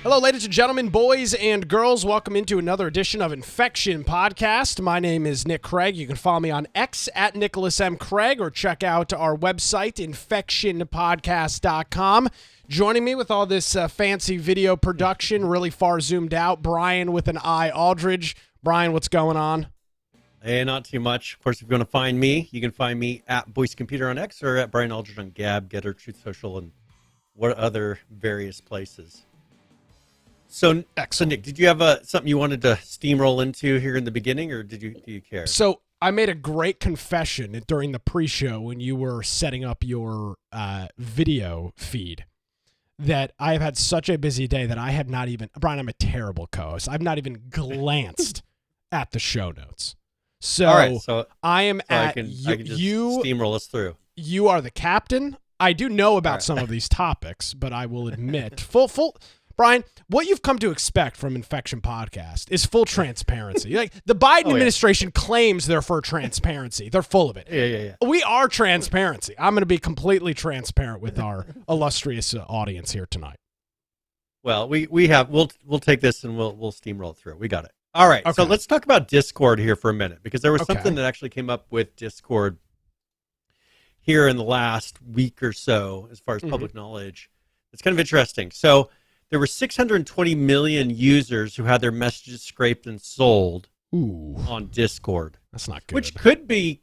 Hello, ladies and gentlemen, boys and girls. Welcome into another edition of Infection Podcast. My name is Nick Craig. You can follow me on X at Nicholas M. Craig or check out our website, infectionpodcast.com. Joining me with all this fancy video production, really far zoomed out, Brian with an I, Aldridge. Brian, what's going on? Hey, not too much. Of course, if you want to find me, you can find me at Boyce Computer on X or at Brian Aldridge on Gab, Getter, Truth Social, and what other various places. So Nick, did you have something you wanted to steamroll into here in the beginning, or do you care? So I made a great confession during the pre-show when you were setting up your video feed that I have had such a busy day that I have not even, Brian, I'm a terrible co-host. I've not even glanced at the show notes. So, all right, so I am I can just steamroll us through. You are the captain. I do know about some of these topics, but I will admit, Brian, what you've come to expect from Infection Podcast is full transparency. Like the Biden administration claims they're for transparency. They're full of it. Yeah. We are transparency. I'm going to be completely transparent with our illustrious audience here tonight. Well, we'll take this and we'll steamroll through. We got it. All right. Okay. So let's talk about Discord here for a minute, because there was something that actually came up with Discord here in the last week or so, as far as public knowledge. It's kind of interesting. So there were 620 million users who had their messages scraped and sold on Discord. That's not good. Which could be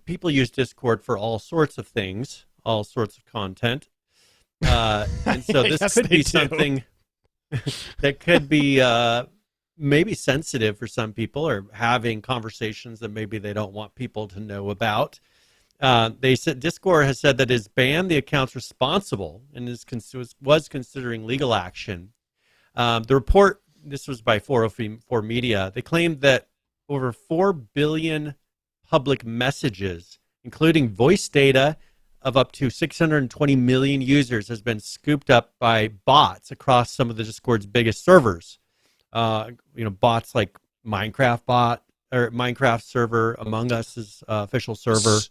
people use Discord for all sorts of things, all sorts of content. And so this could be something that could be maybe sensitive for some people, or having conversations that maybe they don't want people to know about. They said Discord has said that it has banned the accounts responsible and was considering legal action. The report, this was by 404 Media, they claimed that over 4 billion public messages, including voice data of up to 620 million users, has been scooped up by bots across some of the Discord's biggest servers. Bots like Minecraft bot or Minecraft server, Among Us's official server.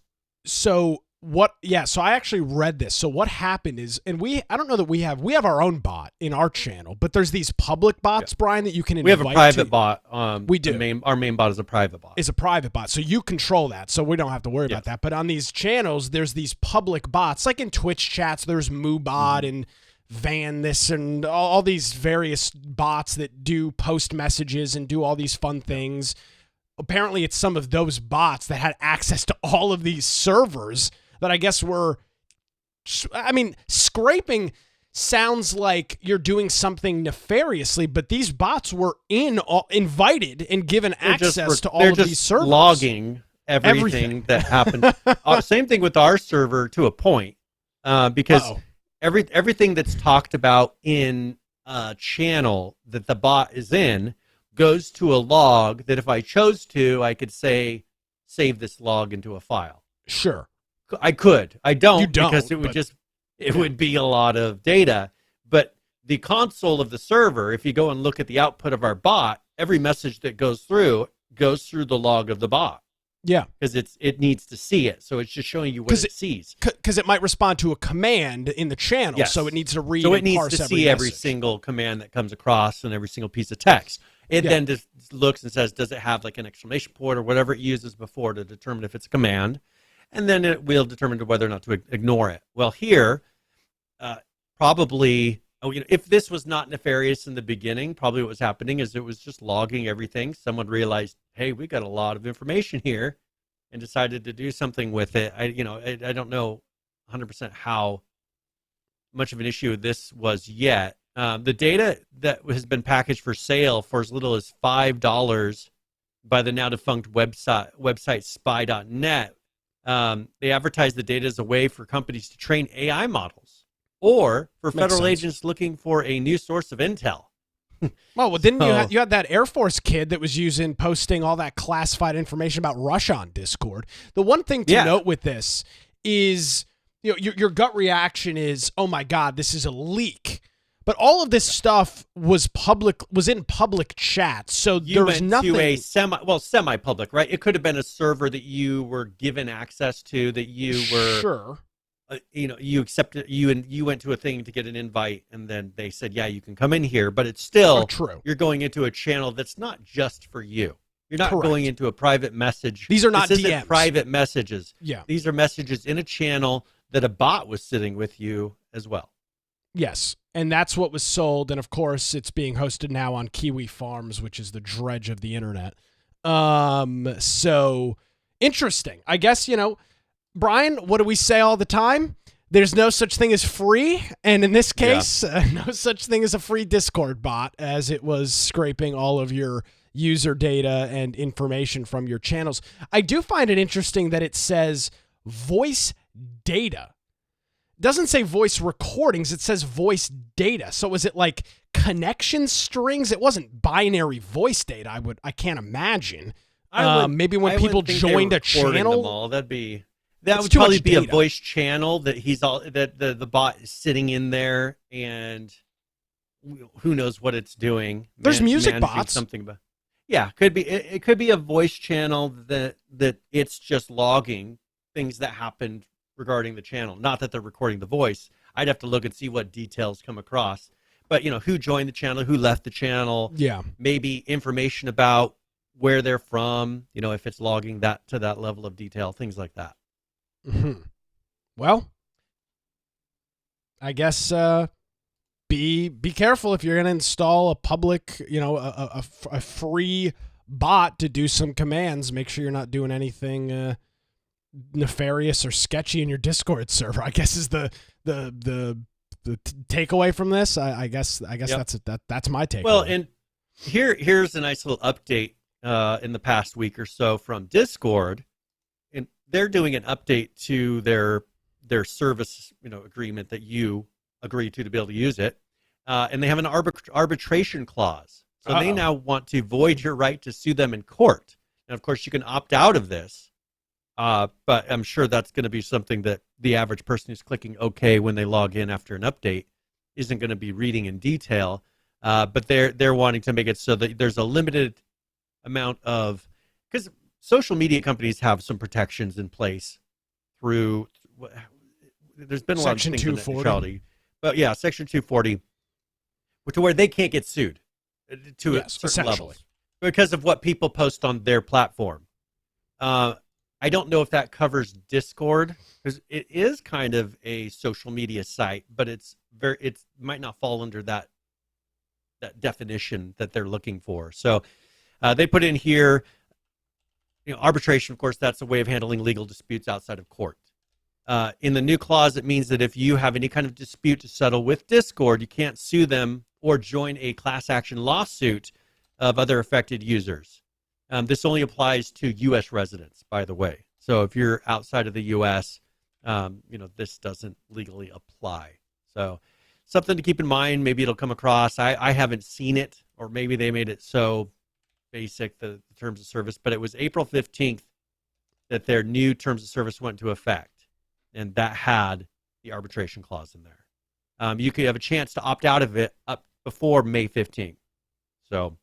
So I actually read this. So what happened is, and I don't know that we have our own bot in our channel, but there's these public bots, Brian, that you can invite. We have a private bot. We do. Our main bot is a private bot. It's a private bot. So you control that. So we don't have to worry about that. But on these channels, there's these public bots, like in Twitch chats, there's MooBot and Van this and all these various bots that do post messages and do all these fun things. Apparently, it's some of those bots that had access to all of these servers that I guess were, scraping sounds like you're doing something nefariously, but these bots were invited and given access to all of these servers. Logging everything that happened. Same thing with our server to a point, because everything that's talked about in a channel that the bot is in goes to a log that if I chose to, I could say, save this log into a file. Sure. I could. I don't, you don't, because it would be a lot of data. But the console of the server, if you go and look at the output of our bot, every message that goes through the log of the bot. Yeah. Because it needs to see it. So it's just showing you what it sees. Because it might respond to a command in the channel. Yes. So it needs to read and parse every needs to see every single command that comes across and every single piece of text. It then just looks and says, does it have like an exclamation point or whatever it uses before to determine if it's a command? And then it will determine whether or not to ignore it. Well, here, probably, if this was not nefarious in the beginning, probably what was happening is it was just logging everything. Someone realized, hey, we got a lot of information here, and decided to do something with it. I don't know 100% how much of an issue this was yet. The data that has been packaged for sale for as little as $5 by the now defunct website spy.net. They advertise the data as a way for companies to train AI models or for federal agents looking for a new source of intel. Well, didn't you had that Air Force kid that was posting all that classified information about Russia on Discord. The one thing to note with this is, your gut reaction is, oh my God, this is a leak. But all of this stuff was in public chat, so there was nothing. To a semi-public, right? It could have been a server that you were given access to, that you were you accepted you went to a thing to get an invite, and then they said, yeah, you can come in here, but it's still true. You're going into a channel that's not just for you. You're not Correct. going into a private message. These are not this DMs. Isn't private messages. Yeah. These are messages in a channel that a bot was sitting with you as well. Yes, and that's what was sold, and of course, it's being hosted now on Kiwi Farms, which is the dredge of the internet. So interesting. I guess, Brian, what do we say all the time? There's no such thing as free, and in this case, no such thing as a free Discord bot, as it was scraping all of your user data and information from your channels. I do find it interesting that it says voice data. It doesn't say voice recordings, it says voice data. So is it like connection strings? It wasn't binary voice data, I can't imagine. Maybe when people joined a channel. That would probably be a voice channel that the bot is sitting in there, and who knows what it's doing. There's music bots. Could be. It could be a voice channel that it's just logging things that happened regarding the channel. Not that they're recording the voice. I'd have to look and see what details come across. But who joined the channel, who left the channel. Yeah. Maybe information about where they're from. If it's logging that to that level of detail, things like that. Mm-hmm. Well, I guess be careful if you're going to install a public, a free bot to do some commands. Make sure you're not doing anything nefarious or sketchy in your Discord server, I guess is the takeaway from this. I guess yep. That's my takeaway. Well, and here's a nice little update in the past week or so from Discord. And they're doing an update to their service, agreement that you agree to be able to use it. And they have an arbitration clause. So they now want to void your right to sue them in court. And of course, you can opt out of this. But I'm sure that's going to be something that the average person who's clicking OK when they log in after an update isn't going to be reading in detail. But they're wanting to make it so that there's a limited amount of, because social media companies have some protections in place through. There's been a lot of things in neutrality, but yeah, Section 240, to where they can't get sued to certain levels because of what people post on their platform. I don't know if that covers Discord, because it is kind of a social media site, but it might not fall under that definition that they're looking for. So they put in here, arbitration. Of course, that's a way of handling legal disputes outside of court. In the new clause, it means that if you have any kind of dispute to settle with Discord, you can't sue them or join a class action lawsuit of other affected users. This only applies to U.S. residents, by the way. So if you're outside of the U.S., this doesn't legally apply. So something to keep in mind. Maybe it'll come across. I haven't seen it, or maybe they made it so basic, the terms of service. But it was April 15th that their new terms of service went into effect, and that had the arbitration clause in there. You could have a chance to opt out of it up before May 15th. So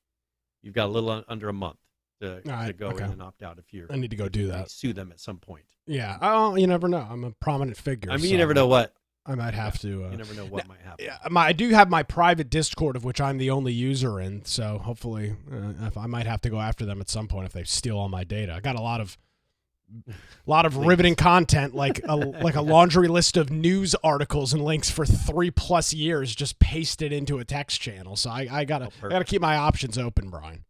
you've got a little under a month to go in and opt out if I need to go do that. Sue them at some point. Yeah. Oh, you never know. I'm a prominent figure. I mean, you never know what. I might have to. You never know what might happen. Yeah, I do have my private Discord, of which I'm the only user in. So hopefully, if I might have to go after them at some point if they steal all my data. I got a lot of riveting content, like a laundry list of news articles and links for 3+ years, just pasted into a text channel. So I gotta keep my options open, Brian.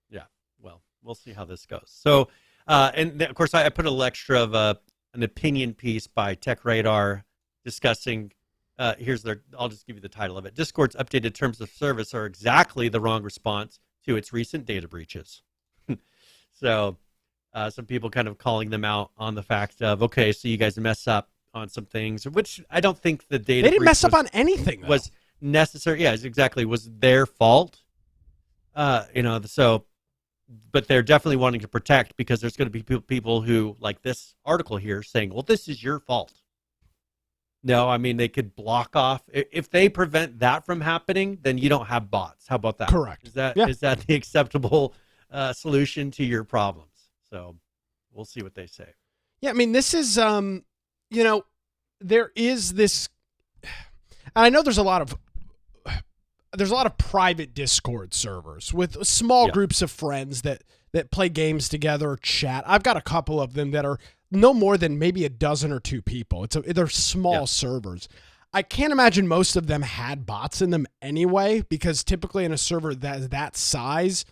Yeah. Well, we'll see how this goes. So, and of course, I put a little extra of an opinion piece by Tech Radar discussing. I'll just give you the title of it. Discord's updated terms of service are exactly the wrong response to its recent data breaches. So. Some people kind of calling them out on the fact of, okay, so you guys mess up on some things, which I don't think the data. They didn't mess up on anything, though. Was necessary. Yeah, exactly. Was their fault. So, but they're definitely wanting to protect, because there's going to be people who, like this article here, saying, well, this is your fault. No, I mean, they could block off. If they prevent that from happening, then you don't have bots. How about that? Correct. Is that the acceptable solution to your problems? So we'll see what they say. Yeah, I mean, this is, there is this. I know there's a lot of private Discord servers with small groups of friends that play games together or chat. I've got a couple of them that are no more than maybe a dozen or two people. They're small servers. I can't imagine most of them had bots in them anyway, because typically in a server that size,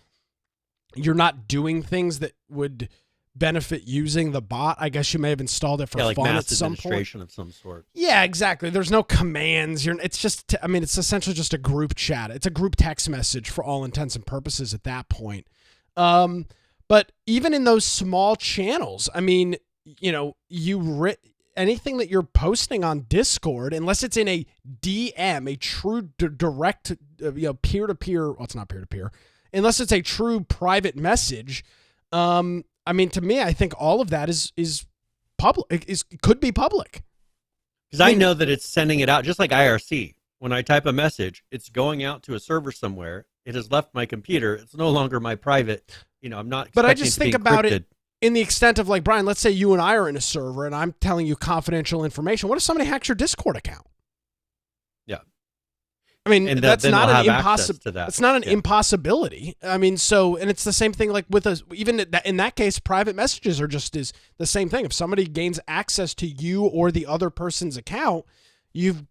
you're not doing things that would benefit using the bot. I guess you may have installed it for like fun mass at some administration point. of some sort. Yeah, exactly. There's no commands. It's just, it's essentially just a group chat. It's a group text message for all intents and purposes at that point. But even in those small channels, anything that you're posting on Discord, unless it's in a DM, a true direct, peer-to-peer, well, it's not peer-to-peer, unless it's a true private message, to me, I think all of that is public. Could be public. Because I know that it's sending it out, just like IRC. When I type a message, it's going out to a server somewhere. It has left my computer. It's no longer my private. I'm not. But I just think about encrypted. it in the extent of, like, Brian, let's say you and I are in a server and I'm telling you confidential information. What if somebody hacks your Discord account? Yeah. And that's not an impossibility. That. It's not an impossibility. And it's the same thing like with even in that case, private messages are just is the same thing. If somebody gains access to you or the other person's account, you've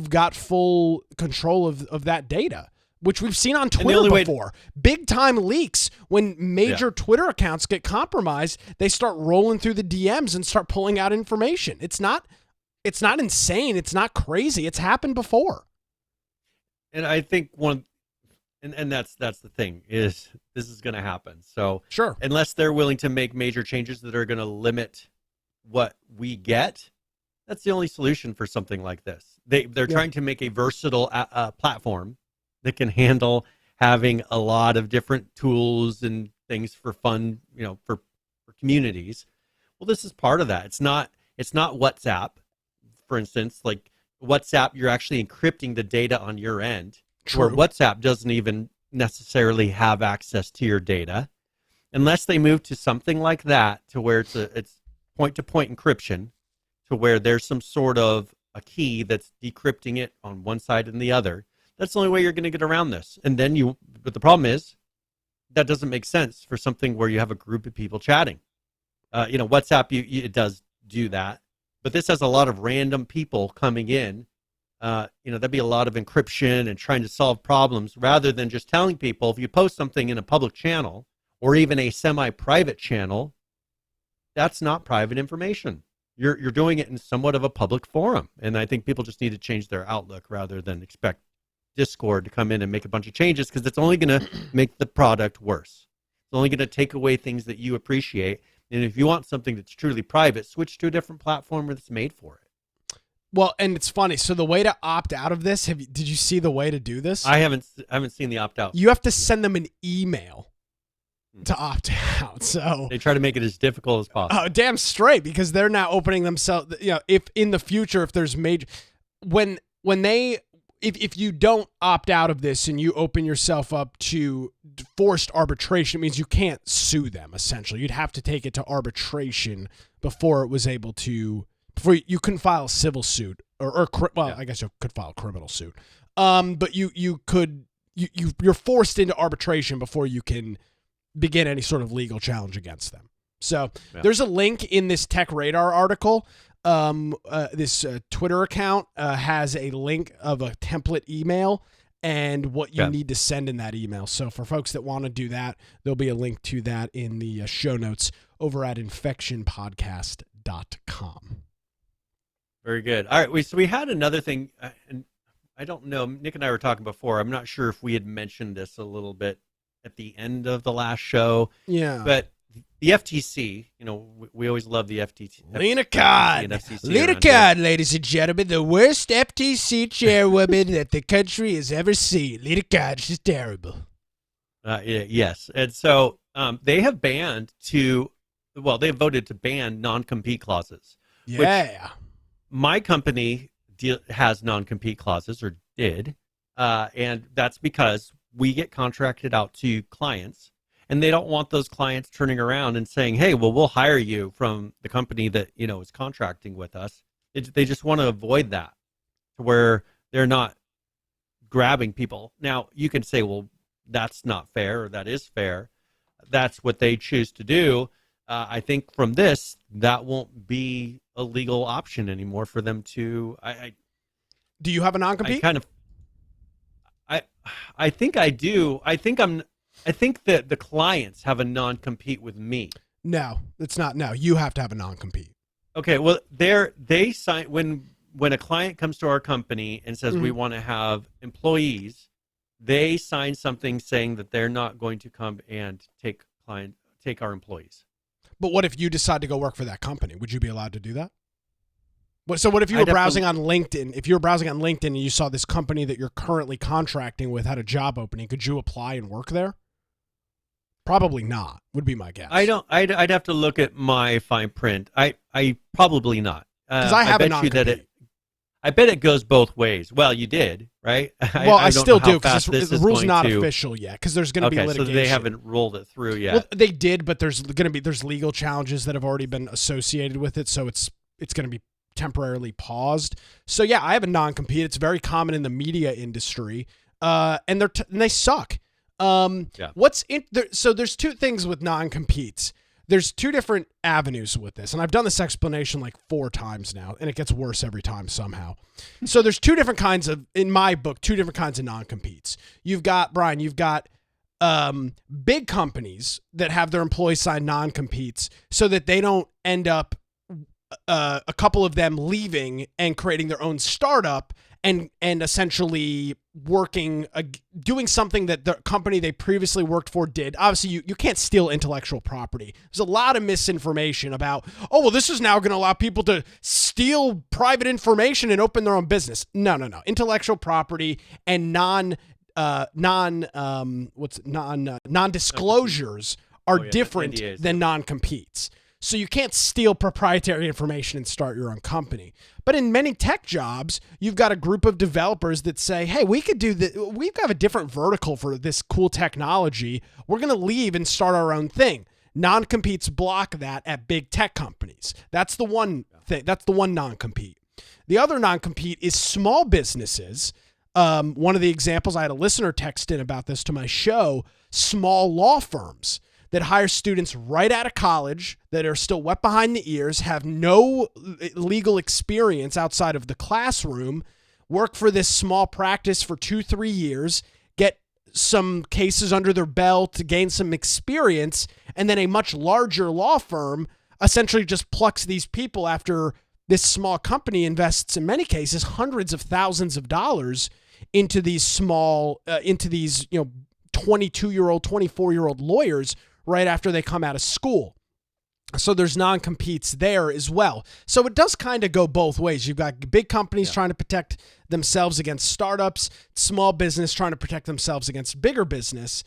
got full control of that data, which we've seen on Twitter before. Big time leaks when major Twitter accounts get compromised, they start rolling through the DMs and start pulling out information. It's not insane. It's not crazy. It's happened before. And I think and that's the thing, is this is going to happen. So sure, unless they're willing to make major changes that are going to limit what we get, that's the only solution for something like this. They're trying to make a versatile platform that can handle having a lot of different tools and things for fun, for communities. Well, this is part of that. It's not WhatsApp, for instance. Like WhatsApp, you're actually encrypting the data on your end. True. Where WhatsApp doesn't even necessarily have access to your data. Unless they move to something like that, to where it's point-to-point encryption, to where there's some sort of a key that's decrypting it on one side and the other. That's the only way you're going to get around this. And then but the problem is that doesn't make sense for something where you have a group of people chatting. WhatsApp, it does do that, but this has a lot of random people coming in. That'd be a lot of encryption and trying to solve problems rather than just telling people, if you post something in a public channel or even a semi-private channel, that's not private information. You're doing it in somewhat of a public forum. And I think people just need to change their outlook rather than expect Discord to come in and make a bunch of changes, because it's only going to make the product worse. It's only going to take away things that you appreciate. And if you want something that's truly private, switch to a different platform that's made for it. Well, and it's funny. So the way to opt out of this, did you see the way to do this? I haven't seen the opt out. You have to send them an email to opt out. So they try to make it as difficult as possible. Oh, damn straight, because they're now opening themselves. If in the future, if there's major, if you don't opt out of this and you open yourself up to forced arbitration, it means you can't sue them. Essentially, you'd have to take it to arbitration before you couldn't file a civil suit I guess you could file a criminal suit. But you're forced into arbitration before you can begin any sort of legal challenge against them. So there's a link in this Tech Radar article. This Twitter account has a link of a template email and what you need to send in that email. So for folks that want to do that, there'll be a link to that in the show notes over at infectionpodcast.com. Very good. All right. So we had another thing, and I don't know, Nick and I were talking before. I'm not sure if we had mentioned this a little bit at the end of the last show. Yeah. But the FTC, we always love the FTC. Lena Card, ladies and gentlemen, the worst FTC chairwoman that the country has ever seen. Lena Card, she's terrible. Yes. And so they have they voted to ban non-compete clauses. Yeah. My company has non-compete clauses, or did, and that's because we get contracted out to clients, and they don't want those clients turning around and saying, hey, well, we'll hire you from the company that, is contracting with us. They just want to avoid that, to where they're not grabbing people. Now, you can say, well, that's not fair, or that is fair. That's what they choose to do. I think from this, that won't be a legal option anymore for them to. Do you have a non-compete? I think I do. I think that the clients have a non-compete with me. No, it's not. No, you have to have a non-compete. Okay, well, they sign when a client comes to our company and says we want to have employees, they sign something saying that they're not going to come and take our employees. But what if you decide to go work for that company? Would you be allowed to do that? So what if you were browsing on LinkedIn? If you were browsing on LinkedIn and you saw this company that you're currently contracting with had a job opening, could you apply and work there? Probably not, would be my guess. I'd have to look at my fine print. I probably not. Because I have a non-compete. I bet it goes both ways. Well, you did, right? Well, I still do because the rule's not official yet. Because there's going to be litigation. So they haven't rolled it through yet. Well, they did, but there's legal challenges that have already been associated with it. So it's going to be temporarily paused. So yeah, I have a non-compete. It's very common in the media industry, and they suck. So there's two things with non-competes. There's two different avenues with this, and I've done this explanation like 4 times now, and it gets worse every time somehow. So there's two different kinds of non-competes. You've got, Brian, big companies that have their employees sign non-competes so that they don't end up a couple of them leaving and creating their own startup and essentially doing something that the company they previously worked for did. Obviously, you can't steal intellectual property. There's a lot of misinformation about, this is now going to allow people to steal private information and open their own business. No. Intellectual property and non-disclosures are different than non-competes. So you can't steal proprietary information and start your own company. But in many tech jobs, you've got a group of developers that say, hey, we could do this. We've got a different vertical for this cool technology. We're going to leave and start our own thing. Non-competes block that at big tech companies. That's the one thing. That's the one non-compete. The other non-compete is small businesses. One of the examples, I had a listener text in about this to my show, small law firms that hire students right out of college that are still wet behind the ears, have no legal experience outside of the classroom, work for this small practice for 2-3 years, get some cases under their belt to gain some experience, and then a much larger law firm essentially just plucks these people after this small company invests, in many cases, hundreds of thousands of dollars into these 22-year-old, 24-year-old lawyers right after they come out of school. So there's non-competes there as well. So it does kind of go both ways. You've got big companies trying to protect themselves against startups, small business trying to protect themselves against bigger business.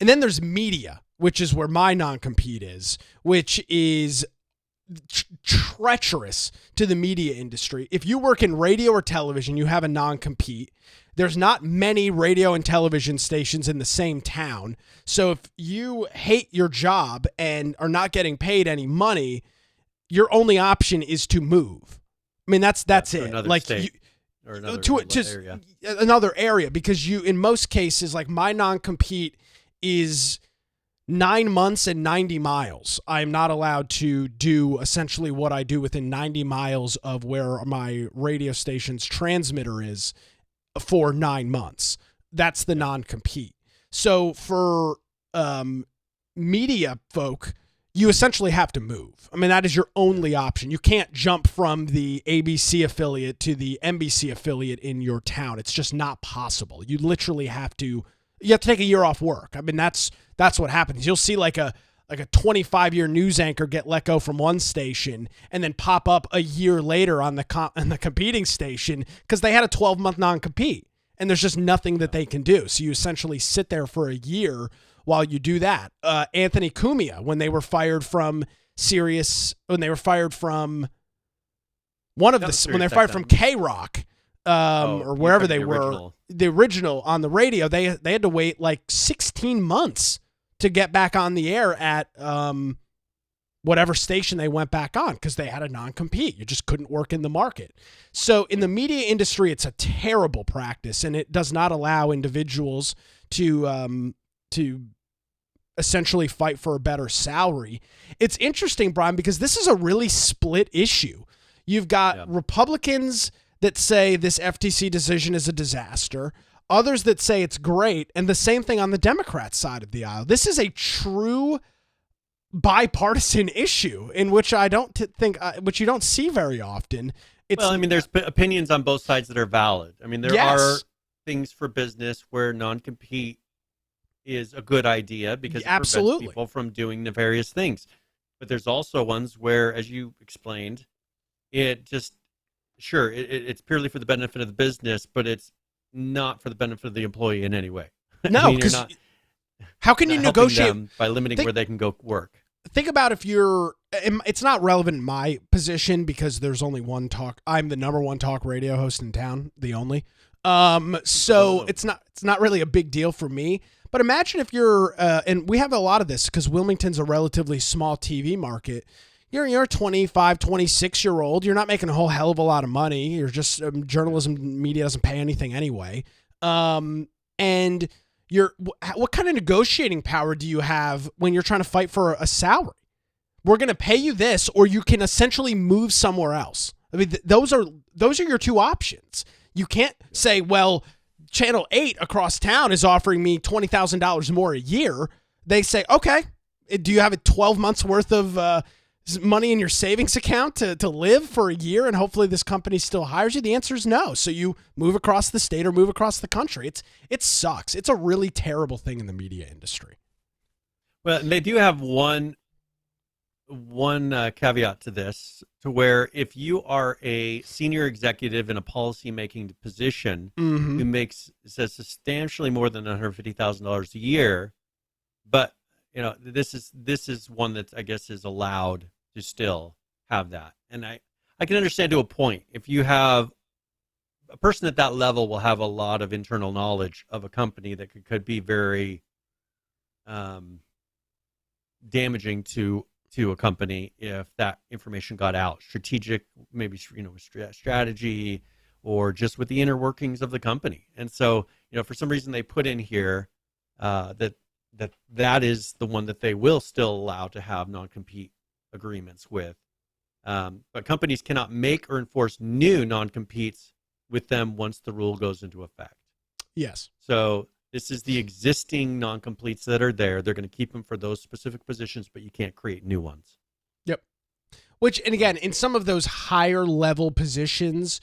And then there's media, which is where my non-compete is, which is treacherous to the media industry. If you work in radio or television, you have a non-compete. There's not many radio and television stations in the same town. So if you hate your job and are not getting paid any money, your only option is to move. I mean, that's it. Like state or another area. Another area, because in most cases, like my non-compete is 9 months and 90 miles. I'm not allowed to do essentially what I do within 90 miles of where my radio station's transmitter is for 9 months. That's the non-compete. So for media folk, you essentially have to move. I mean, that is your only option. You can't jump from the ABC affiliate to the NBC affiliate in your town. It's just not possible. You literally have to take a year off work. I mean, that's what happens. You'll see like a 25-year news anchor get let go from one station and then pop up a year later on the competing station because they had a 12-month non-compete, and there's just nothing that they can do. So you essentially sit there for a year while you do that. Anthony Cumia, when they were fired from Sirius, when they were fired from from K-Rock, or wherever they were, the original on the radio, they had to wait like 16 months to get back on the air at whatever station they went back on because they had a non-compete. You just couldn't work in the market. So in the media industry, it's a terrible practice, and it does not allow individuals to essentially fight for a better salary. It's interesting, Brian, because this is a really split issue. You've got Republicans that say this FTC decision is a disaster, others that say it's great, and the same thing on the Democrat side of the aisle. This is a true bipartisan issue in which I don't think, which you don't see very often. Well, I mean, there's opinions on both sides that are valid. I mean, there are things for business where non-compete is a good idea because it prevents people from doing nefarious things. But there's also ones where, as you explained, it just, sure, it's purely for the benefit of the business, but it's not for the benefit of the employee in any way. No, because how can you negotiate them by limiting where they can go work? Think about if you're, it's not relevant in my position because there's only one talk. I'm the number one talk radio host in town, the only. So it's not really a big deal for me. But imagine if you're, and we have a lot of this because Wilmington's a relatively small TV market. You're a 25, 26-year-old. You're not making a whole hell of a lot of money. You're just, journalism media doesn't pay anything anyway. And what kind of negotiating power do you have when you're trying to fight for a salary? We're going to pay you this, or you can essentially move somewhere else. I mean, those are your two options. You can't say, well, Channel 8 across town is offering me $20,000 more a year. They say, okay, do you have a 12 months worth of money in your savings account to live for a year and hopefully this company still hires you? The answer is no. So you move across the state or move across the country. It sucks. It's a really terrible thing in the media industry. Well, they do have one caveat to this, to where if you are a senior executive in a policy-making position who says substantially more than $150,000 a year, but this is one that I guess is allowed to still have that. And I can understand to a point. If you have a person at that level, will have a lot of internal knowledge of a company that could be very damaging to a company if that information got out. Strategic, maybe strategy, or just with the inner workings of the company. And so for some reason they put in here that is the one that they will still allow to have non-compete agreements with. But companies cannot make or enforce new non-competes with them once the rule goes into effect. Yes. So this is the existing non-competes that are there. They're going to keep them for those specific positions, but you can't create new ones. Yep. Which, and again, in some of those higher level positions,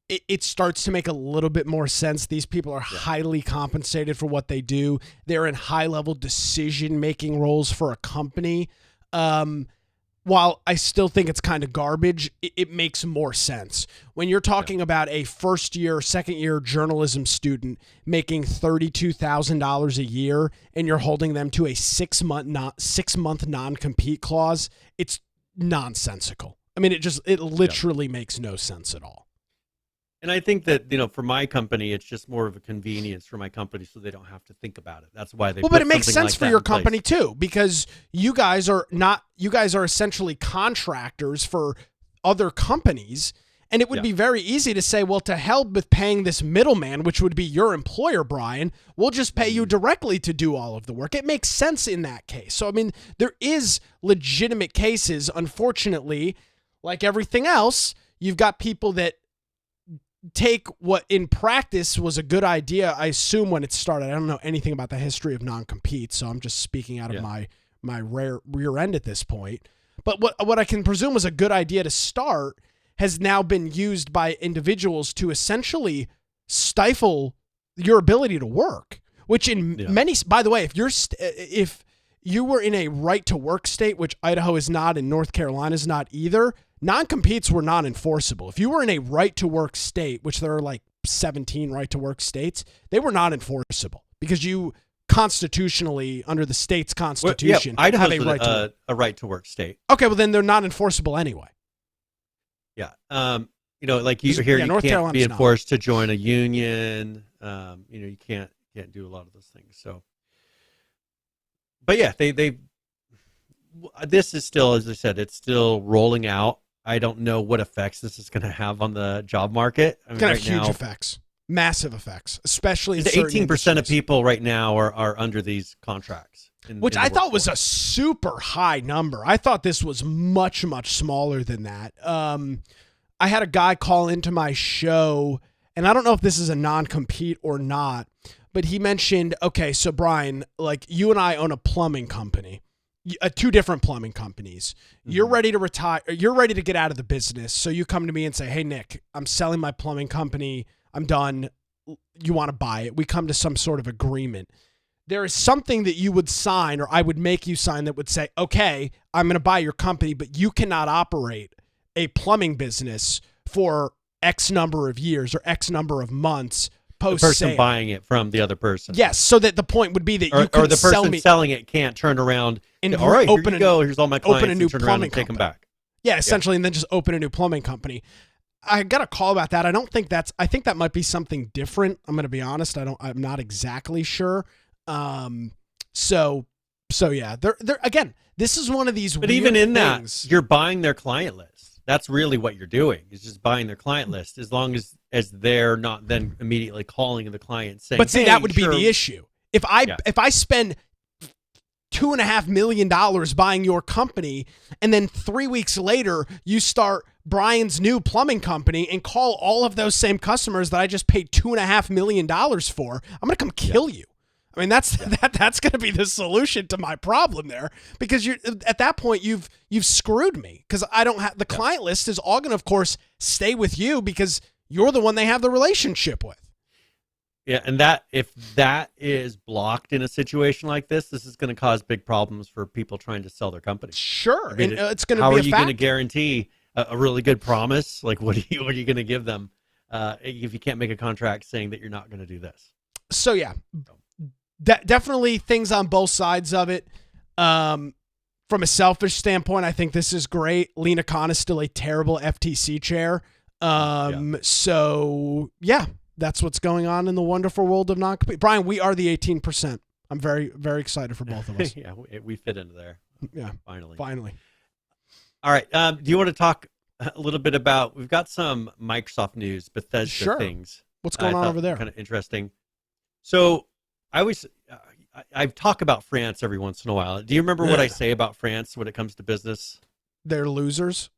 it starts to make a little bit more sense. These people are highly compensated for what they do. They're in high-level decision-making roles for a company. While I still think it's kind of garbage, it makes more sense. When you're talking about a first-year, second-year journalism student making $32,000 a year and you're holding them to a six-month non-compete clause, it's nonsensical. I mean, it literally makes no sense at all. And I think that, for my company, it's just more of a convenience for my company so they don't have to think about it. That's why they but it makes sense for your company too, because you guys are essentially contractors for other companies. And it would be very easy to say, well, to hell with paying this middleman, which would be your employer, Brian, we'll just pay you directly to do all of the work. It makes sense in that case. So, I mean, there is legitimate cases. Unfortunately, like everything else, you've got people that take what in practice was a good idea, I assume, when it started. I don't know anything about the history of non-compete, so I'm just speaking out of my rear end at this point. But what I can presume was a good idea to start has now been used by individuals to essentially stifle your ability to work, which in many, by the way, if you were in a right to work state, which Idaho is not and North Carolina is not either, non-competes were non-enforceable. If you were in a right-to-work state, which there are like 17 right-to-work states, they were not-enforceable because you constitutionally, under the state's constitution, have a right to work. A right-to-work state. Okay, well then they're not-enforceable anyway. Yeah. Like you here, you can't be enforced to join a union. You can't do a lot of those things. So, but yeah, they this is still, as I said, it's still rolling out. I don't know what effects this is going to have on the job market. It's going to have huge effects, massive effects, especially in 18% of people right now are under these contracts. Which I thought was a super high number. I thought this was much, much smaller than that. I had a guy call into my show, and I don't know if this is a non-compete or not, but he mentioned, okay, so Brian, like you and I own a plumbing company. Two different plumbing companies. You're ready to retire. You're ready to get out of the business. So you come to me and say, hey, Nick, I'm selling my plumbing company. I'm done. You want to buy it. We come to some sort of agreement. There is something that you would sign, or I would make you sign, that would say, okay, I'm going to buy your company, but you cannot operate a plumbing business for X number of years or X number of months post the person buying it from the other person. Yes, so that the point would be that you or the person selling it can't turn around and all right, here you go. Here's all my clients. Open a new turn plumbing around and take them back. Yeah, essentially, and then just open a new plumbing company. I got a call about that. I think that might be something different. I'm going to be honest. I'm not exactly sure. So yeah, they're again. This is one of these. But weird even in things. that, you're buying their client list. That's really what you're doing. Is just buying their client list. As long as they're not then immediately calling the client saying. But see, hey, that would be the issue. If I spend $2.5 million buying your company, and then 3 weeks later you start Brian's new plumbing company and call all of those same customers that I just paid $2.5 million for, I'm gonna come kill you. I mean, that's going to be the solution to my problem there, because you're at that point you've screwed me, because I don't have the client list is all going to, of course, stay with you because you're the one they have the relationship with. Yeah, and if that is blocked in a situation like this is going to cause big problems for people trying to sell their company. Sure, I mean, and it's going to be. How are you going to guarantee a really good promise? Like, what are you going to give them if you can't make a contract saying that you're not going to do this? So yeah. Definitely things on both sides of it. From a selfish standpoint, I think this is great. Lena Khan is still a terrible FTC chair. So yeah, that's what's going on in the wonderful world of non-compete. Brian, we are the 18%. I'm very, very excited for both of us. Yeah, we fit into there. Yeah, finally. All right. Do you want to talk a little bit about? We've got some Microsoft news, Bethesda things. What's going on over there? Kind of interesting. So. I talk about France every once in a while. Do you remember what I say about France when it comes to business? They're losers.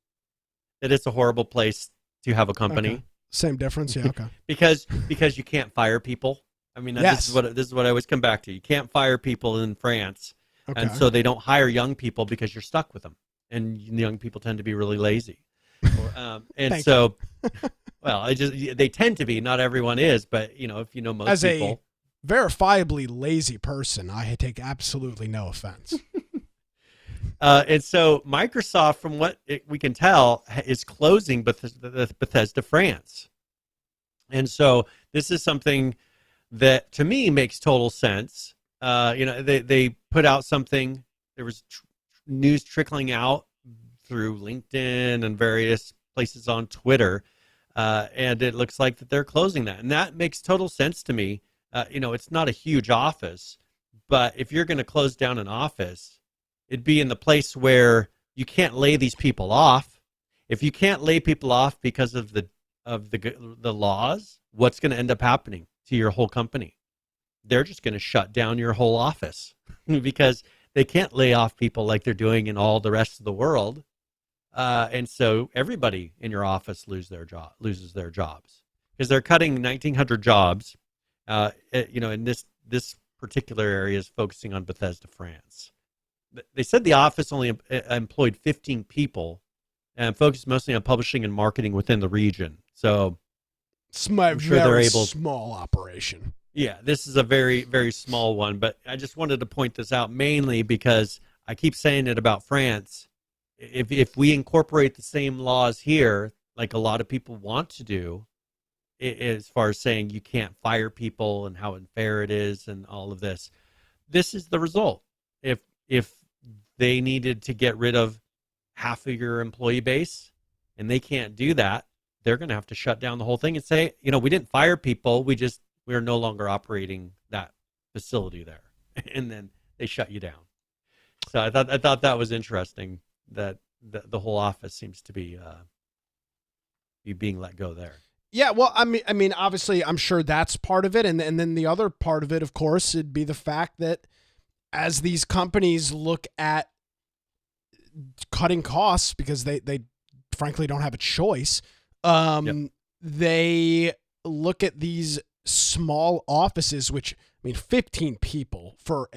That it's a horrible place to have a company. Okay. Same difference, yeah. Okay. because you can't fire people. I mean, this is what I always come back to. You can't fire people in France, and so they don't hire young people because you're stuck with them, and young people tend to be really lazy. And so, well, they tend to be. Not everyone is, but if you know most people. Verifiably lazy person, I take absolutely no offense. And so Microsoft, from what we can tell, is closing Bethesda France. And so this is something that to me makes total sense. They put out something. There was news trickling out through LinkedIn and various places on Twitter, and it looks like that they're closing that, and that makes total sense to me. It's not a huge office, but if you're going to close down an office, it'd be in the place where you can't lay these people off. If you can't lay people off because of the laws, what's going to end up happening to your whole company? They're just going to shut down your whole office because they can't lay off people like they're doing in all the rest of the world. And so everybody in your office loses their jobs because they're cutting 1,900 jobs. In this particular area is focusing on Bethesda France. They said the office only employed 15 people and focused mostly on publishing and marketing within the region. So it's my very small operation. Yeah, this is a very, very small one, but I just wanted to point this out mainly because I keep saying it about France. If we incorporate the same laws here, like a lot of people want to do, as far as saying you can't fire people and how unfair it is and all of this is the result. If they needed to get rid of half of your employee base and they can't do that, they're going to have to shut down the whole thing and say, we didn't fire people. We're no longer operating that facility there. And then they shut you down. So I thought that was interesting that the whole office seems to be being let go there. Yeah, well, I mean, obviously, I'm sure that's part of it, and then the other part of it, of course, would be the fact that as these companies look at cutting costs because they frankly don't have a choice, they look at these small offices, which, I mean, 15 people for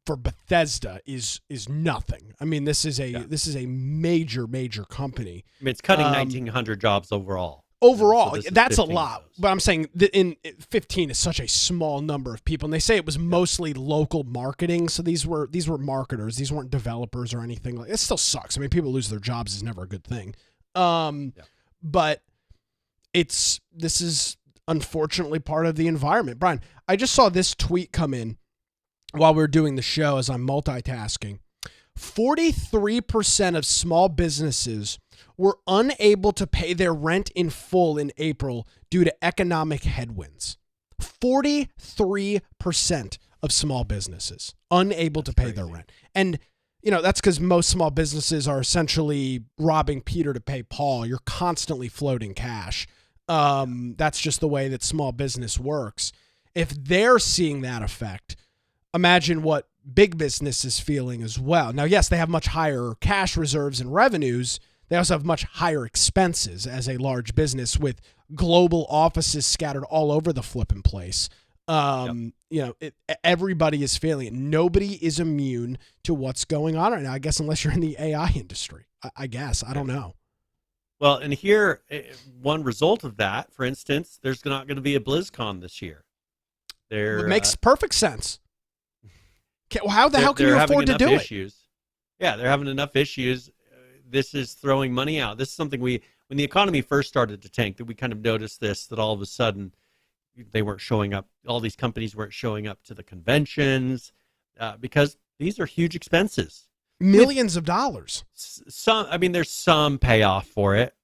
Bethesda is nothing. I mean, this is a major company. I mean, it's cutting 1,900 jobs overall. Overall, so that's a lot. But I'm saying in 15 is such a small number of people, and they say it was mostly local marketing. So these were marketers. These weren't developers or anything like. It still sucks. I mean, people lose their jobs is never a good thing. But this is unfortunately part of the environment. Brian, I just saw this tweet come in while we were doing the show as I'm multitasking. 43% of small businesses were unable to pay their rent in full in April due to economic headwinds. 43% of small businesses unable to pay their rent. And, that's because most small businesses are essentially robbing Peter to pay Paul. You're constantly floating cash. That's just the way that small business works. If they're seeing that effect, imagine what big business is feeling as well. Now, yes, they have much higher cash reserves and revenues. They also have much higher expenses as a large business with global offices scattered all over the flipping place. Everybody is feeling it. Nobody is immune to what's going on right now, I guess, unless you're in the AI industry. I guess. I don't know. Well, and here, one result of that, for instance, there's not going to be a BlizzCon this year. It makes perfect sense. How the hell can you afford to do issues. Yeah, they're having enough issues. This is throwing money out. This is something when the economy first started to tank, that we kind of noticed this, that all of a sudden they weren't showing up. All these companies weren't showing up to the conventions because these are huge expenses. Millions of dollars. There's some payoff for it,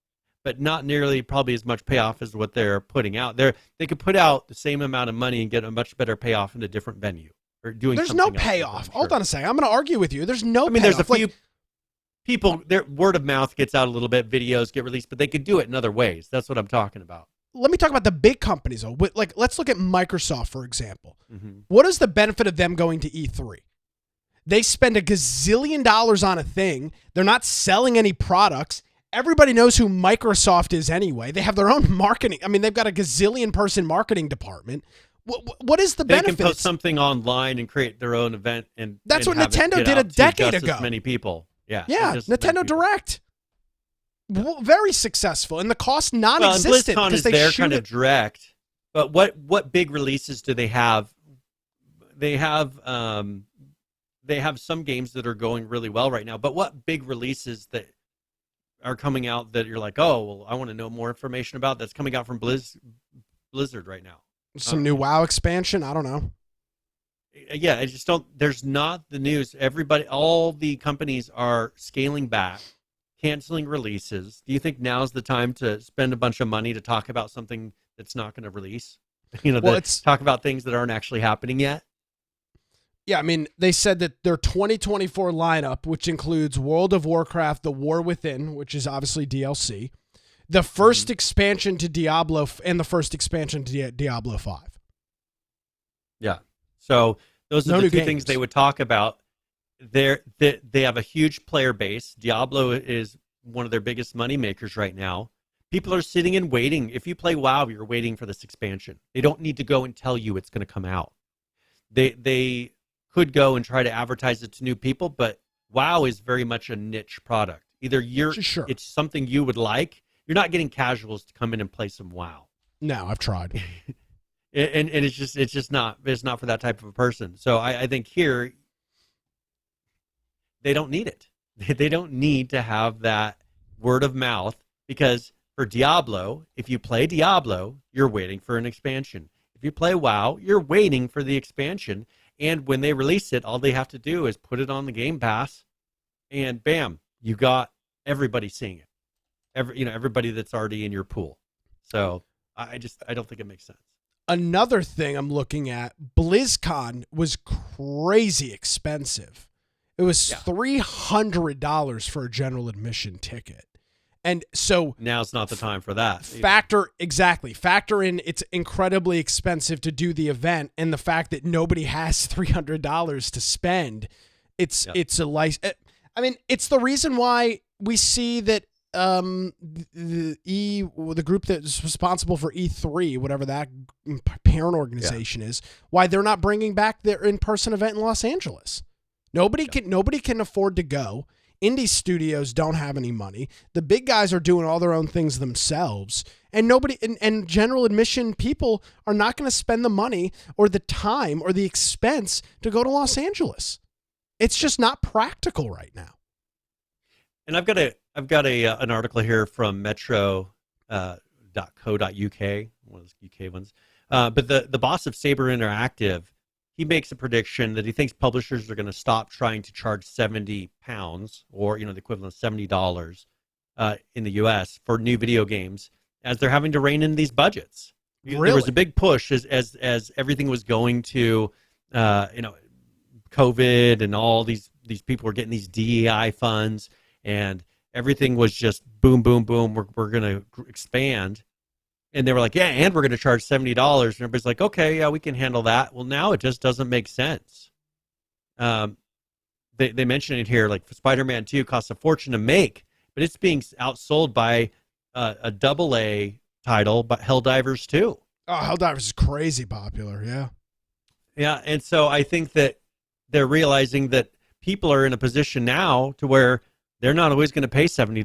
but not nearly probably as much payoff as what they're putting out. They could put out the same amount of money and get a much better payoff in a different venue. There's no payoff. Hold on a second. I'm going to argue with you. There's no payoff. There's a few people, their word of mouth gets out a little bit, videos get released, but they could do it in other ways. That's what I'm talking about. Let me talk about the big companies, though. Let's look at Microsoft, for example. Mm-hmm. What is the benefit of them going to E3? They spend $1 gazillion on a thing. They're not selling any products. Everybody knows who Microsoft is anyway. They have their own marketing. I mean, they've got a gazillion-person marketing department. What is the benefit? They can post something online and create their own event, and that's what Nintendo did a decade ago. As many people, yeah, Nintendo Direct, very successful, and the cost non-existent. BlizzCon is their kind of direct, but what big releases do they have? They have some games that are going really well right now, but what big releases that are coming out that you're like, oh, well, I want to know more information about that's coming out from Blizzard right now? Some new WoW expansion? I don't know. Yeah, I just don't. There's not the news. All the companies are scaling back, canceling releases. Do you think now's the time to spend a bunch of money to talk about something that's not going to release? Talk about things that aren't actually happening yet? Yeah, I mean, they said that their 2024 lineup, which includes World of Warcraft, The War Within, which is obviously DLC, the first expansion to Diablo, and the first expansion to Diablo 5. Yeah. So those are the two things they would talk about. They have a huge player base. Diablo is one of their biggest money makers right now. People are sitting and waiting. If you play WoW, you're waiting for this expansion. They don't need to go and tell you it's going to come out. They could go and try to advertise it to new people, but WoW is very much a niche product. Either it's something you would like. You're not getting casuals to come in and play some WoW. No, I've tried. and it's not for that type of a person. So I think here they don't need it. They don't need to have that word of mouth, because for Diablo, if you play Diablo, you're waiting for an expansion. If you play WoW, you're waiting for the expansion. And when they release it, all they have to do is put it on the Game Pass, and bam, you got everybody seeing it. Everybody that's already in your pool. So I don't think it makes sense. Another thing I'm looking at, BlizzCon was crazy expensive. It was $300 for a general admission ticket. And so now's not the time for that. Factor in it's incredibly expensive to do the event, and the fact that nobody has $300 to spend. It's a I mean, it's the reason why we see that the group that's responsible for E3, whatever that parent organization is, why they're not bringing back their in-person event in Los Angeles. Nobody can afford to go. Indie studios don't have any money. The big guys are doing all their own things themselves, and and general admission people are not going to spend the money or the time or the expense to go to Los Angeles. It's just not practical right now. And I've got an article here from Metro.co.uk, one of those UK ones. But the boss of Saber Interactive, he makes a prediction that he thinks publishers are going to stop trying to charge £70, or the equivalent of $70 in the US for new video games, as they're having to rein in these budgets. Really? There was a big push as everything was going to COVID, and all these people were getting these DEI funds, and everything was just boom, boom, boom. We're going to expand. And they were like, yeah, and we're going to charge $70. And everybody's like, okay, yeah, we can handle that. Well, now it just doesn't make sense. They mention it here, like Spider-Man 2 costs a fortune to make, but it's being outsold by a AA title, but Helldivers 2. Oh, Helldivers is crazy popular, yeah. Yeah, and so I think that they're realizing that people are in a position now to where they're not always going to pay $70.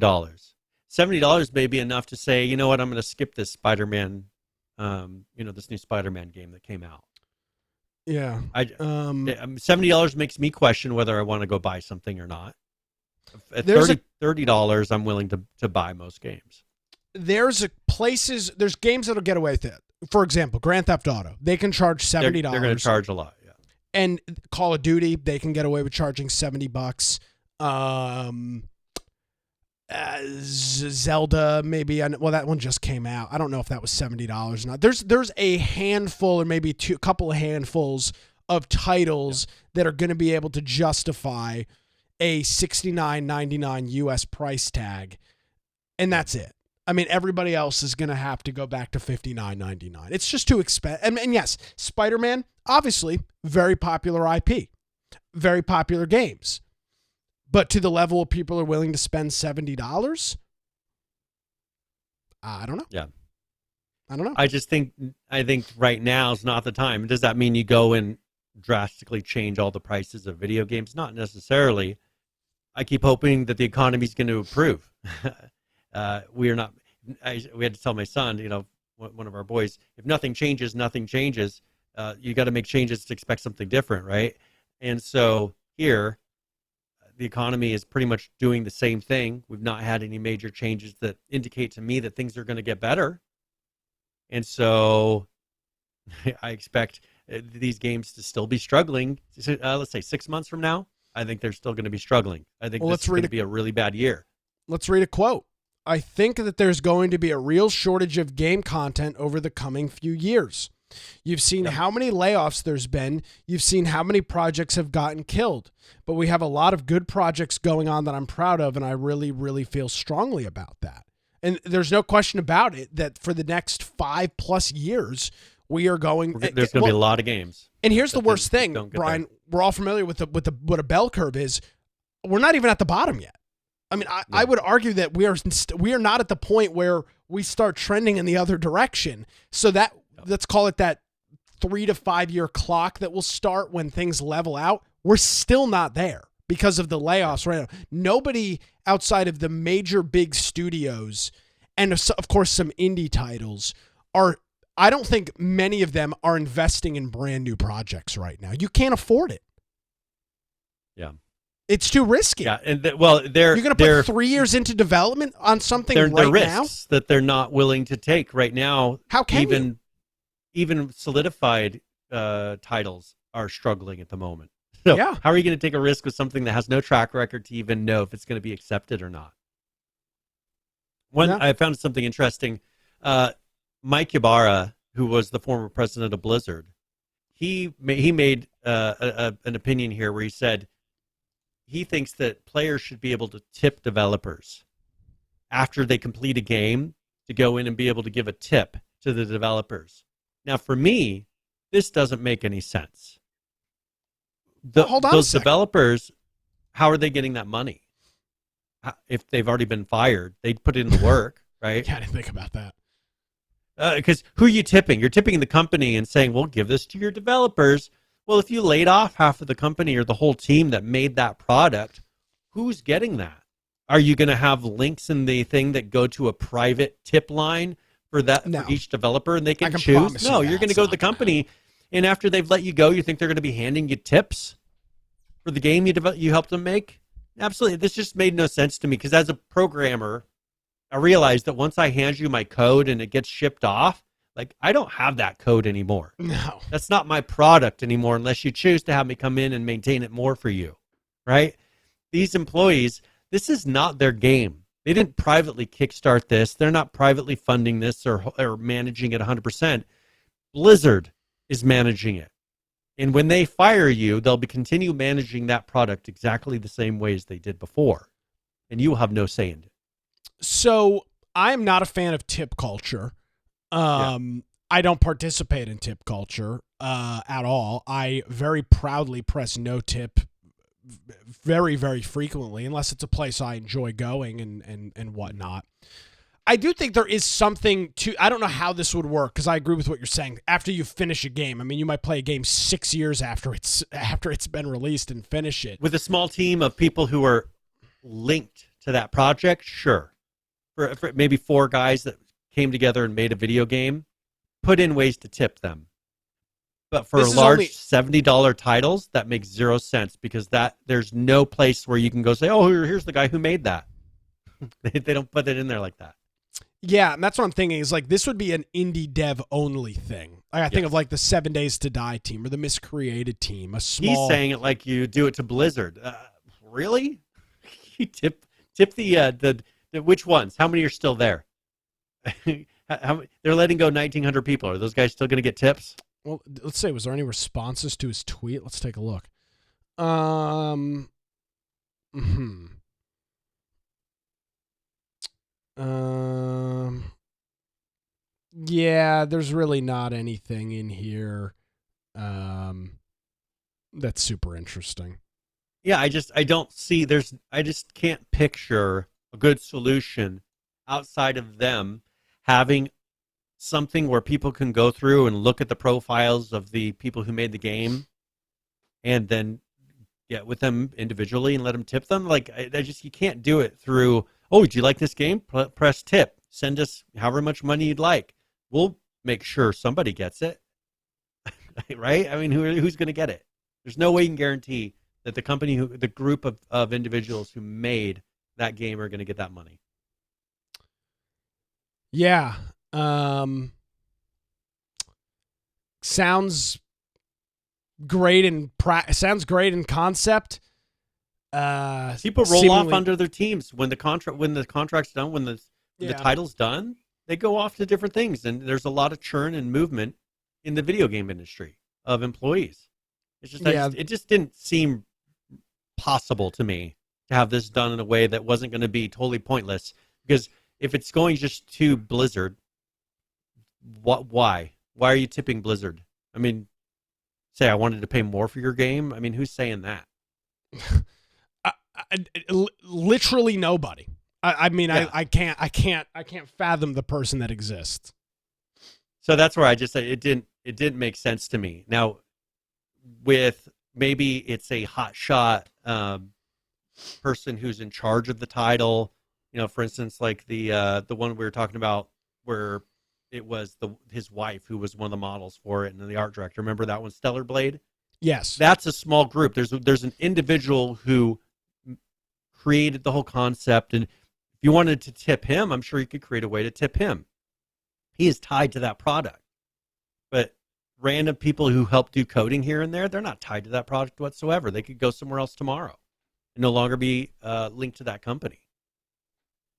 $70 may be enough to say, you know what, I'm going to skip this Spider-Man, this new Spider-Man game that came out. Yeah. $70 makes me question whether I want to go buy something or not. At $30, I'm willing to buy most games. There's games that'll get away with it. For example, Grand Theft Auto, they can charge $70. They're going to charge a lot, yeah. And Call of Duty, they can get away with charging $70. Zelda, maybe. Well, that one just came out. I don't know if that was $70 or not. There's a handful, or maybe a couple of handfuls of titles that are going to be able to justify a $69.99 US price tag, and that's it. I mean, everybody else is going to have to go back to $59.99. It's just too expensive. And yes, Spider-Man, obviously, very popular IP, very popular games. But to the level of people are willing to spend $70, I don't know. Yeah, I don't know. I think right now is not the time. Does that mean you go and drastically change all the prices of video games? Not necessarily. I keep hoping that the economy is going to improve. We are not. We had to tell my son, one of our boys, if nothing changes, nothing changes. You got to make changes to expect something different, right? And so here, the economy is pretty much doing the same thing. We've not had any major changes that indicate to me that things are going to get better. And so I expect these games to still be struggling. Let's say 6 months from now, I think they're still going to be struggling. I think this is going to be a really bad year. Let's read a quote. I think that there's going to be a real shortage of game content over the coming few years. You've seen how many layoffs there's been. You've seen how many projects have gotten killed. But we have a lot of good projects going on that I'm proud of, and I really, really feel strongly about that. And there's no question about it that for the next 5+ years, we are going. There's going to be a lot of games. And here's the worst thing, Brian. We're all familiar with what a bell curve is. We're not even at the bottom yet. I mean, I would argue that we are not at the point where we start trending in the other direction. So that let's call it that 3 to 5 year clock that will start when things level out. We're still not there because of the layoffs right now. Nobody outside of the major big studios and of course some indie titles I don't think many of them are investing in brand new projects right now. You can't afford it. Yeah. It's too risky. Yeah, and you're going to put 3 years into development on something right now? They're risks that they're not willing to take right now. How can even solidified titles are struggling at the moment. So how are you going to take a risk with something that has no track record to even know if it's going to be accepted or not? I found something interesting. Mike Ybarra, who was the former president of Blizzard, he made an opinion here where he said, he thinks that players should be able to tip developers after they complete a game, to go in and be able to give a tip to the developers. Now, for me, this doesn't make any sense. Hold on those developers, how are they getting that money? If they've already been fired, they'd put in the work, right? Yeah, I didn't think about that. Because who are you tipping? You're tipping the company and saying, well, give this to your developers. Well, if you laid off half of the company or the whole team that made that product, who's getting that? Are you going to have links in the thing that go to a private tip line for that for each developer, and they can choose? No, you're going to go to the company, and after they've let you go, you think they're going to be handing you tips for the game you helped them make? Absolutely. This just made no sense to me, because as a programmer, I realized that once I hand you my code and it gets shipped off, like, I don't have that code anymore. No. That's not my product anymore unless you choose to have me come in and maintain it more for you, right? These employees, this is not their game. They didn't privately kickstart this. They're not privately funding this or managing it 100%. Blizzard is managing it. And when they fire you, they'll continue managing that product exactly the same way as they did before. And you will have no say in it. So I'm not a fan of tip culture. I don't participate in tip culture at all. I very proudly press no tip very, very frequently, unless it's a place I enjoy going and whatnot. I do think there is something to, I don't know how this would work, because I agree with what you're saying. After you finish a game, I mean, you might play a game 6 years after it's been released and finish it. With a small team of people who are linked to that project, sure. For maybe 4 guys that came together and made a video game, put in ways to tip them. But for large $70 titles, that makes 0 sense, because there's no place where you can go say, oh, here's the guy who made that. They don't put it in there like that. Yeah, and that's what I'm thinking, is like, this would be an indie dev only thing. I think of like the 7 Days to Die team or the Miscreated team. He's saying it like you do it to Blizzard. Really? You tip the which ones? How many are still there? They're letting go 1,900 people. Are those guys still going to get tips? Well, let's say, was there any responses to his tweet? Let's take a look. Yeah, there's really not anything in here that's super interesting. Yeah, I just can't picture a good solution outside of them having something where people can go through and look at the profiles of the people who made the game and then get with them individually and let them tip them. Like, you can't do it through, oh, do you like this game? Press tip. Send us however much money you'd like. We'll make sure somebody gets it. Right? I mean, who's going to get it? There's no way you can guarantee that the group of individuals who made that game are going to get that money. Yeah. Sounds great in concept. People roll off under their teams when the contract's done, when the title's done. They go off to different things, and there's a lot of churn and movement in the video game industry of employees. It's just it just didn't seem possible to me to have this done in a way that wasn't going to be totally pointless. Because if it's going just to Blizzard, why are you tipping Blizzard? I mean, say I wanted to pay more for your game. I mean, who's saying that? Literally nobody. I mean, yeah. I can't fathom the person that exists. So that's where I just say it didn't make sense to me. Now, with maybe it's a hotshot person who's in charge of the title. You know, for instance, like the one we were talking about where it was his wife who was one of the models for it and the art director. Remember that one, Stellar Blade? Yes. That's a small group. There's an individual who created the whole concept, and if you wanted to tip him, I'm sure you could create a way to tip him. He is tied to that product. But random people who help do coding here and there, they're not tied to that product whatsoever. They could go somewhere else tomorrow and no longer be linked to that company.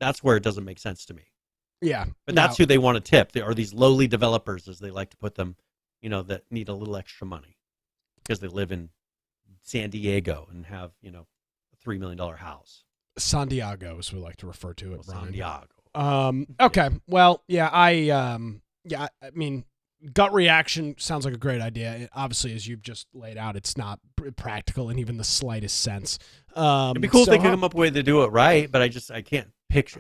That's where it doesn't make sense to me. Yeah. But that's who they want to tip. They are these lowly developers, as they like to put them, you know, that need a little extra money because they live in San Diego and have, you know, $3 million house. San Diego, as we like to refer to it, Brian. San Diego. Okay. Well, yeah, I mean, gut reaction sounds like a great idea. Obviously, as you've just laid out, it's not practical in even the slightest sense. It'd be cool if they could come up with a way to do it right, but I can't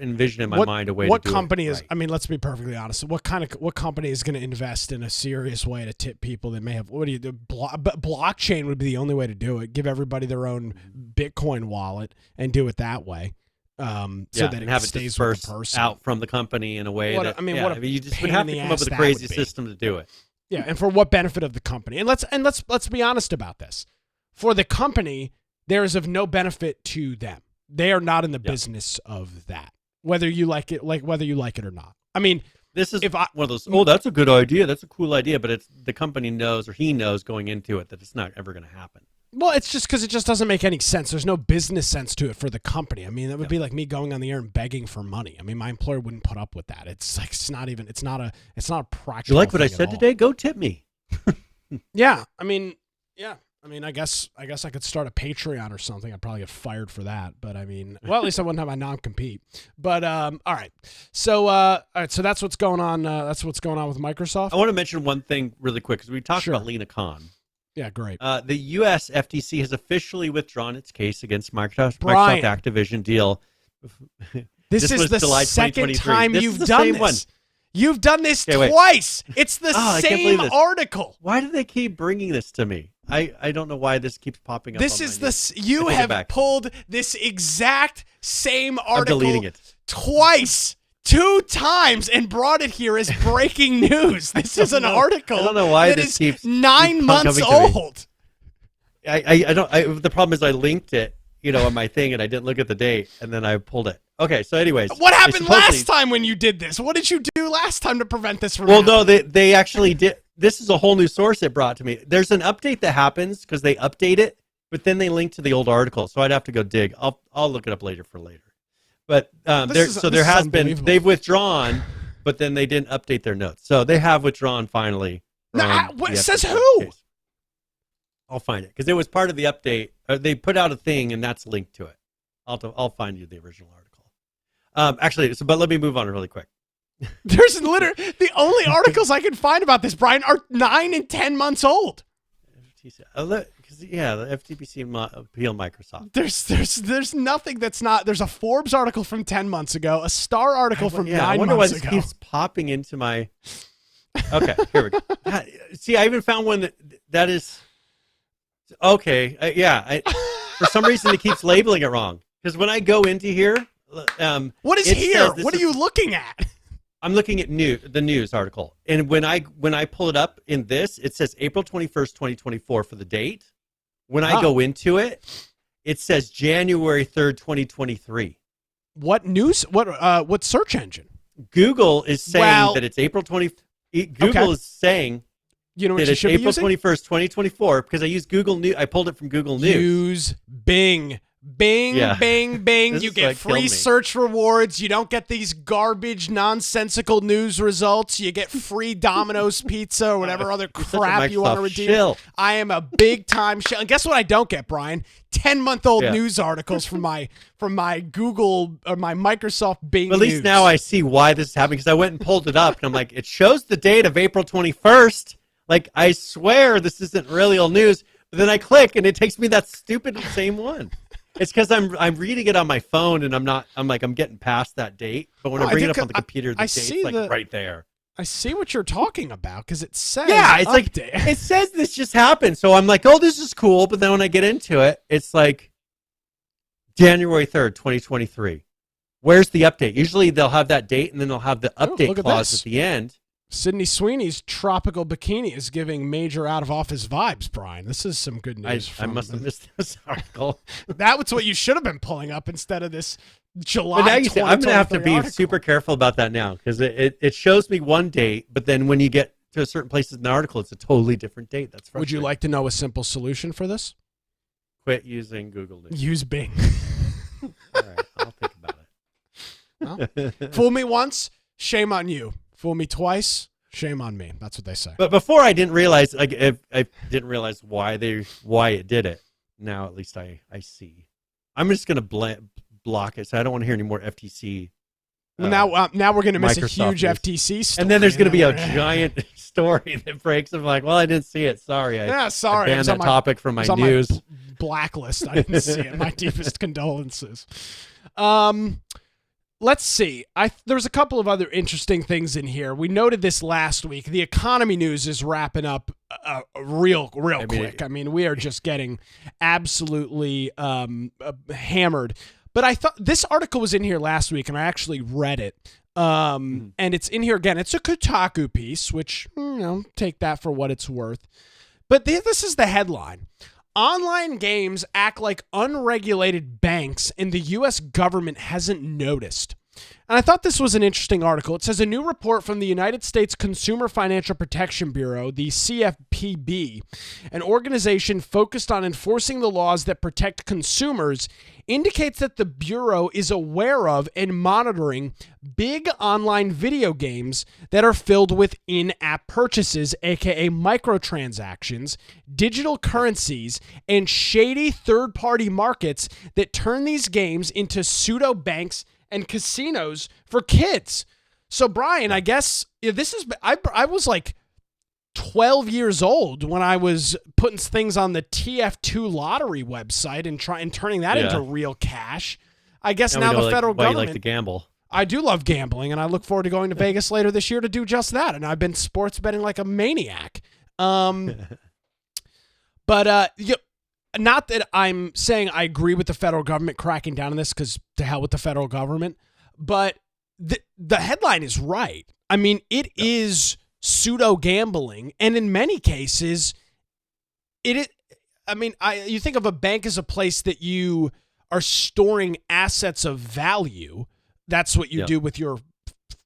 envision in my mind a way to do it. What company is? Right. I mean, let's be perfectly honest. What company is going to invest in a serious way to tip people that may have? What do you do? Blockchain would be the only way to do it. Give everybody their own Bitcoin wallet and do it that way. So that it stays with the person out from the company in a way you just would have to come up with a crazy system to do it. Yeah, and for what benefit of the company? And let's be honest about this. For the company, there is of no benefit to them. They are not in the business of that. Whether you like it or not. I mean, this is one of those. Oh, that's a good idea. That's a cool idea. But it's the company knows, or he knows going into it, that it's not ever going to happen. Well, it's just because it just doesn't make any sense. There's no business sense to it for the company. I mean, that would be like me going on the air and begging for money. I mean, my employer wouldn't put up with that. It's like it's not a practical. You like what I said today? Go tip me. Yeah, I mean, I guess I could start a Patreon or something. I'd probably get fired for that. But I mean, well, at least I wouldn't have my non-compete. But all right. So so that's what's going on. That's what's going on with Microsoft. I want to mention one thing really quick because we talked about Lena Khan. Yeah, great. The U.S. FTC has officially withdrawn its case against Microsoft Activision deal. This is the July second time you've done this. One. You've done this twice. It's the same article. Why do they keep bringing this to me? I don't know why this keeps popping up. You have pulled this exact same article. I'm deleting it Twice. 2 times and brought it here as breaking news. This is an article. I don't know why this keeps 9 months old. The problem is I linked it, on my thing, and I didn't look at the date, and then I pulled it. Okay, so anyways, what happened last time when you did this? What did you do last time to prevent this from happening? Well, no, they actually did. This is a whole new source it brought to me. There's an update that happens because they update it, but then they link to the old article, so I'd have to go dig. I'll look it up later for later. But they've withdrawn, but then they didn't update their notes. So they have withdrawn finally. What says who? Case. I'll find it because it was part of the update. They put out a thing and that's linked to it. I'll find you the original article. But let me move on really quick. There's literally the only articles I can find about this, Brian, are 9 and 10 months old. The FTC appeal Microsoft. There's nothing that's not. There's a Forbes article from 10 months ago, a Star article from 9 months ago. I wonder why this keeps popping into my. Okay, here we go. See, I even found one that is. Okay, for some reason it keeps labeling it wrong because when I go into here, what is here? What are you looking at? I'm looking at the news article, and when I pull it up in this, it says April 21st, 2024 for the date. When I go into it, it says January 3rd, 2023. What news? What search engine? Google is saying that it's April 20. Google is saying that it's April 21st, 2024 because I use Google News. I pulled it from Google News. Use Bing. Bing, bing, bing. You get free search rewards. You don't get these garbage, nonsensical news results. You get free Domino's pizza or whatever other crap you want to redeem. Shill. I am a big time shill. And guess what I don't get, Brian? 10-month-old news articles from my Google or my Microsoft Bing At least News. Now I see why this is happening because I went and pulled it up and I'm like, it shows the date of April 21st. Like, I swear this isn't really old news. But then I click and it takes me that stupid same one. It's because I'm reading it on my phone and I'm getting past that date. But when I bring it up on the computer, the date's right there. I see what you're talking about because it says it's like it says this just happened. So I'm like, oh, this is cool. But then when I get into it, it's like January 3rd, 2023. Where's the update? Usually they'll have that date and then they'll have the update clause at the end. Sydney Sweeney's tropical bikini is giving major out-of-office vibes, Brian. This is some good news. I must have missed this article. That was what you should have been pulling up instead of this July. But now you say, I'm going to have to be super careful about that now because it shows me one date, but then when you get to a certain places in the article, it's a totally different date. That's frustrating. Would you like to know a simple solution for this? Quit using Google News. Use Bing. All right, I'll think about it. Well, fool me once, shame on you. Fool me twice, shame on me. That's what they say. But before I didn't realize, I didn't realize why it did it. Now at least I see. I'm just going to block it, so I don't want to hear any more FTC. Well, now we're going to miss Microsoft a huge FTC story. And then there's going to be a giant story that breaks. I'm like, well, I didn't see it. Sorry. Sorry. I banned that topic from my news. My blacklist. I didn't see it. My deepest condolences. Let's see. There's a couple of other interesting things in here. We noted this last week. The economy news is wrapping up real quick. I mean, we are just getting absolutely hammered. But I thought this article was in here last week, and I actually read it. And it's in here again. It's a Kotaku piece, which, take that for what it's worth. But this is the headline. Online games act like unregulated banks, and the U.S. government hasn't noticed. And I thought this was an interesting article. It says a new report from the United States Consumer Financial Protection Bureau, the CFPB, an organization focused on enforcing the laws that protect consumers, indicates that the Bureau is aware of and monitoring big online video games that are filled with in-app purchases, aka microtransactions, digital currencies, and shady third-party markets that turn these games into pseudo banks and casinos for kids. So, Brian, I guess this is I was like 12 years old when I was putting things on the TF2 lottery website and turning that into real cash. I guess now the federal government. You like to gamble. I do love gambling, and I look forward to going to Vegas later this year to do just that. And I've been sports betting like a maniac. But not that I'm saying I agree with the federal government cracking down on this, because to hell with the federal government. But the headline is right. I mean, it is pseudo gambling, and in many cases, you think of a bank as a place that you are storing assets of value. That's what you do with your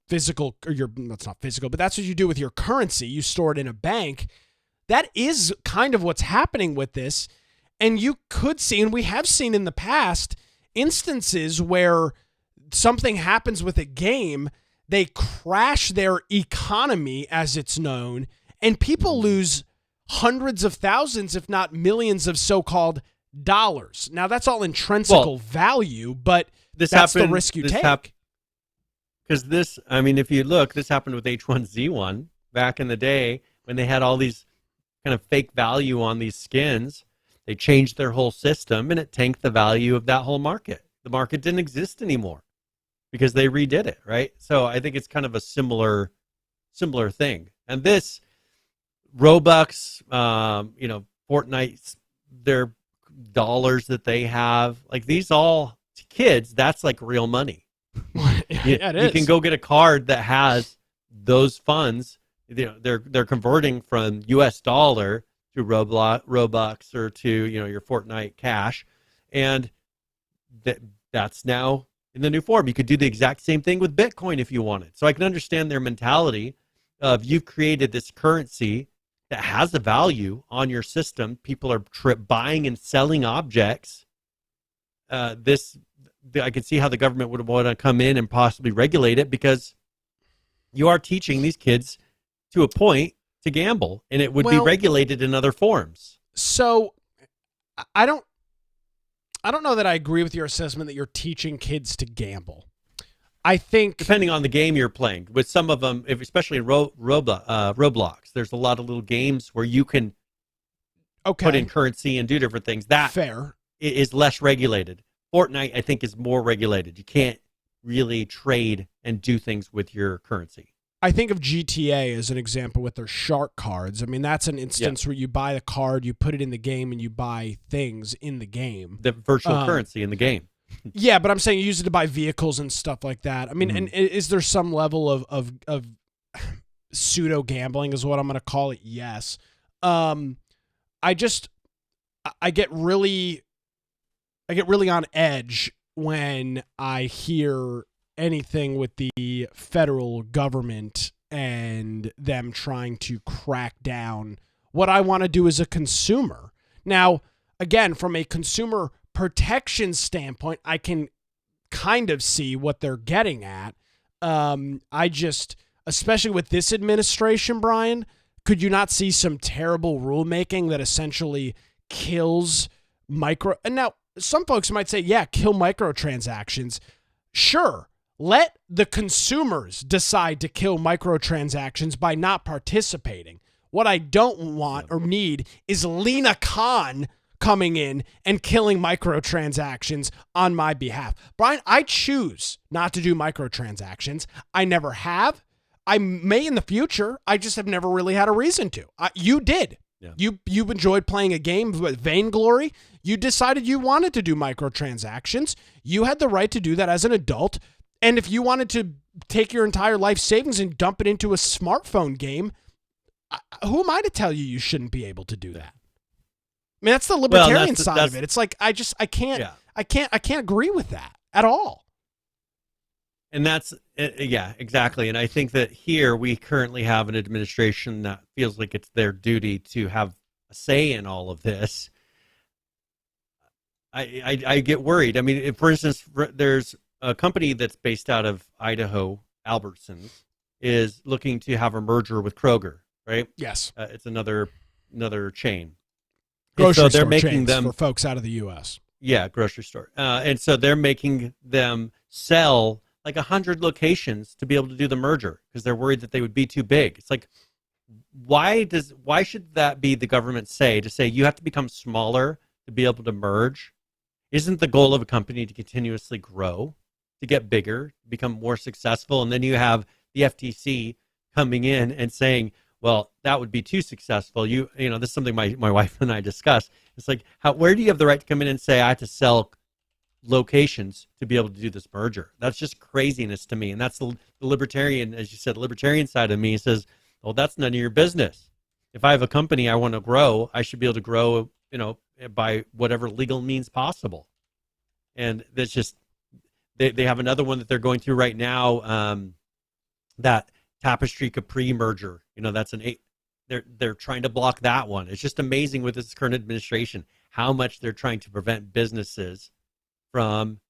physical, that's not physical, but that's what you do with your currency. You store it in a bank. That is kind of what's happening with this. And you could see, and we have seen in the past, instances where something happens with a game, they crash their economy, as it's known, and people lose hundreds of thousands, if not millions of so-called dollars. Now, that's all intrinsic value, but that's the risk you take. Because if you look, this happened with H1Z1 back in the day when they had all these kind of fake value on these skins. They changed their whole system, and it tanked the value of that whole market. The market didn't exist anymore because they redid it, right? So I think it's kind of a similar thing. And this Robux, Fortnite, their dollars that they have, like these all to kids, that's like real money. Yeah, it is. You can go get a card that has those funds. They're converting from US dollar to Robux or to your Fortnite cash, and that's now in the new form. You could do the exact same thing with Bitcoin if you wanted. So I can understand their mentality of you've created this currency that has a value on your system. People are buying and selling objects. I can see how the government would want to come in and possibly regulate it, because you are teaching these kids to a point to gamble, and it would be regulated in other forms. So I don't know that I agree with your assessment that you're teaching kids to gamble. I think depending on the game you're playing, with some of them, especially in Roblox, there's a lot of little games where you can put in currency and do different things. That fair is less regulated. Fortnite, I think, is more regulated. You can't really trade and do things with your currency. I think of GTA as an example with their shark cards. I mean, that's an instance where you buy the card, you put it in the game, and you buy things in the game. The virtual currency in the game. Yeah, but I'm saying you use it to buy vehicles and stuff like that. I mean, and is there some level of pseudo gambling is what I'm going to call it? Yes. I get really on edge when I hear anything with the federal government and them trying to crack down what I want to do as a consumer. Now, again, from a consumer protection standpoint, I can kind of see what they're getting at. Especially with this administration, Brian, could you not see some terrible rulemaking that essentially kills and now, some folks might say, yeah, kill microtransactions. Sure, let the consumers decide to kill microtransactions by not participating. What I don't want or need is Lena Khan coming in and killing microtransactions on my behalf. Brian, I choose not to do microtransactions. I never have. I may in the future. I just have never really had a reason to. You did. Yeah. You enjoyed playing a game with Vainglory. You decided you wanted to do microtransactions. You had the right to do that as an adult. And if you wanted to take your entire life savings and dump it into a smartphone game, who am I to tell you you shouldn't be able to do that? I mean, that's the libertarian side of it. It's like I can't agree with that at all. And that's exactly. And I think that here we currently have an administration that feels like it's their duty to have a say in all of this. I get worried. I mean, for instance, there's a company that's based out of Idaho, Albertsons, is looking to have a merger with Kroger, right? Yes. It's another chain. Grocery store making them for folks out of the U.S. Yeah, grocery store. And so they're making them sell like 100 locations to be able to do the merger because they're worried that they would be too big. It's like, why should that be the government's say to say you have to become smaller to be able to merge? Isn't the goal of a company to continuously grow, to get bigger, become more successful? And then you have the FTC coming in and saying, well, that would be too successful. You know, this is something my wife and I discussed. It's like, where do you have the right to come in and say I have to sell locations to be able to do this merger? That's just craziness to me. And that's the libertarian, as you said, the libertarian side of me says, well, that's none of your business. If I have a company I want to grow, I should be able to grow, you know, by whatever legal means possible. And that's just, they have another one that they're going through right now, that Tapestry Capri merger. You know, that's they're trying to block that one. It's just amazing with this current administration how much they're trying to prevent businesses from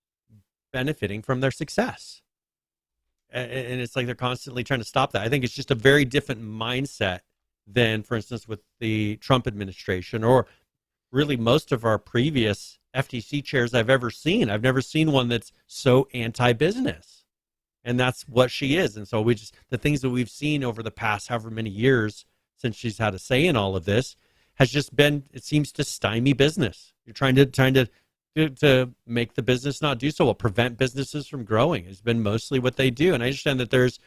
benefiting from their success. And it's like they're constantly trying to stop that. I think it's just a very different mindset than, for instance, with the Trump administration or really most of our previous FTC chairs I've ever seen. I've never seen one that's so anti-business. And that's what she is. And so the things that we've seen over the past however many years since she's had a say in all of this has just been, it seems to stymie business. You're trying to make the business not do so well, prevent businesses from growing. It's been mostly what they do. And I understand that there's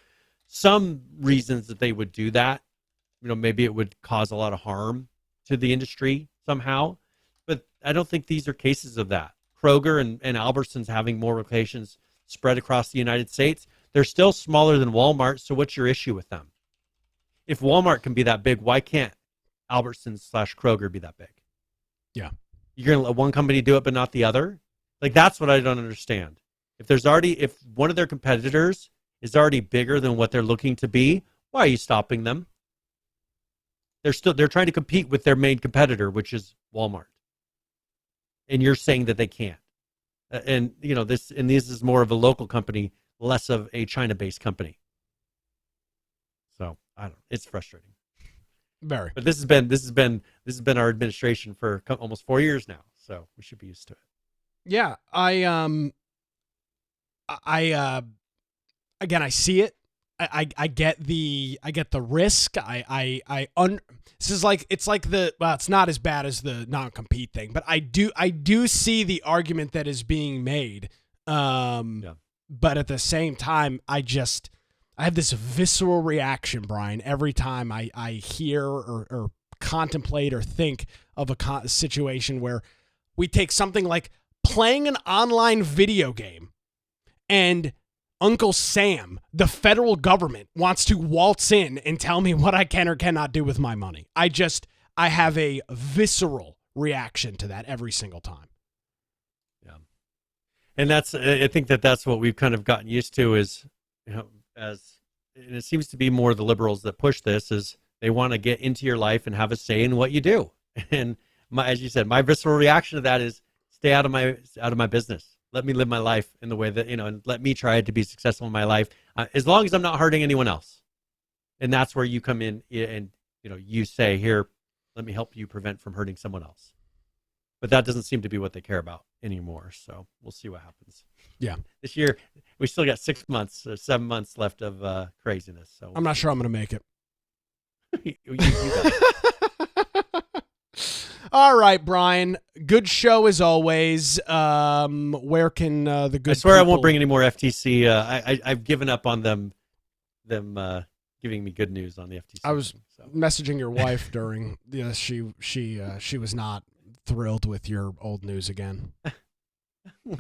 some reasons that they would do that. You know, maybe it would cause a lot of harm to the industry somehow, but I don't think these are cases of that. Kroger and Albertsons having more locations spread across the United States, they're still smaller than Walmart. So what's your issue with them? If Walmart can be that big, why can't Albertsons/Kroger be that big? Yeah. You're going to let one company do it, but not the other? Like, that's what I don't understand. If one of their competitors is already bigger than what they're looking to be, why are you stopping them? They're trying to compete with their main competitor, which is Walmart. And you're saying that they can't. And you know, this is more of a local company, less of a China-based company. So I don't know. It's frustrating. Very. But this has been our administration for almost 4 years now, so we should be used to it. Yeah, again, I see it. I get the risk. This is like, it's not as bad as the non-compete thing, but I do see the argument that is being made. Yeah. But at the same time, I have this visceral reaction, Brian, every time I hear or contemplate or think of a situation where we take something like playing an online video game and Uncle Sam, the federal government, wants to waltz in and tell me what I can or cannot do with my money. I have a visceral reaction to that every single time. Yeah. And I think that's what we've kind of gotten used to is, you know, and it seems to be more the liberals that push this, is they want to get into your life and have a say in what you do. And as you said, my visceral reaction to that is stay out of my business. Let me live my life in the way that, you know, and let me try to be successful in my life, as long as I'm not hurting anyone else. And that's where you come in and, you know, you say, here, let me help you prevent from hurting someone else. but that doesn't seem to be what they care about anymore. So we'll see what happens. Yeah. This year, we still got 6 months or 7 months left of craziness. So I'm not sure I'm going to make it. you got it. All right, Brian. Good show as always. Where can the good? I swear people... I won't bring any more FTC. I've given up on them giving me good news on the FTC. I was messaging your wife during. Yeah, she was not thrilled with your old news again.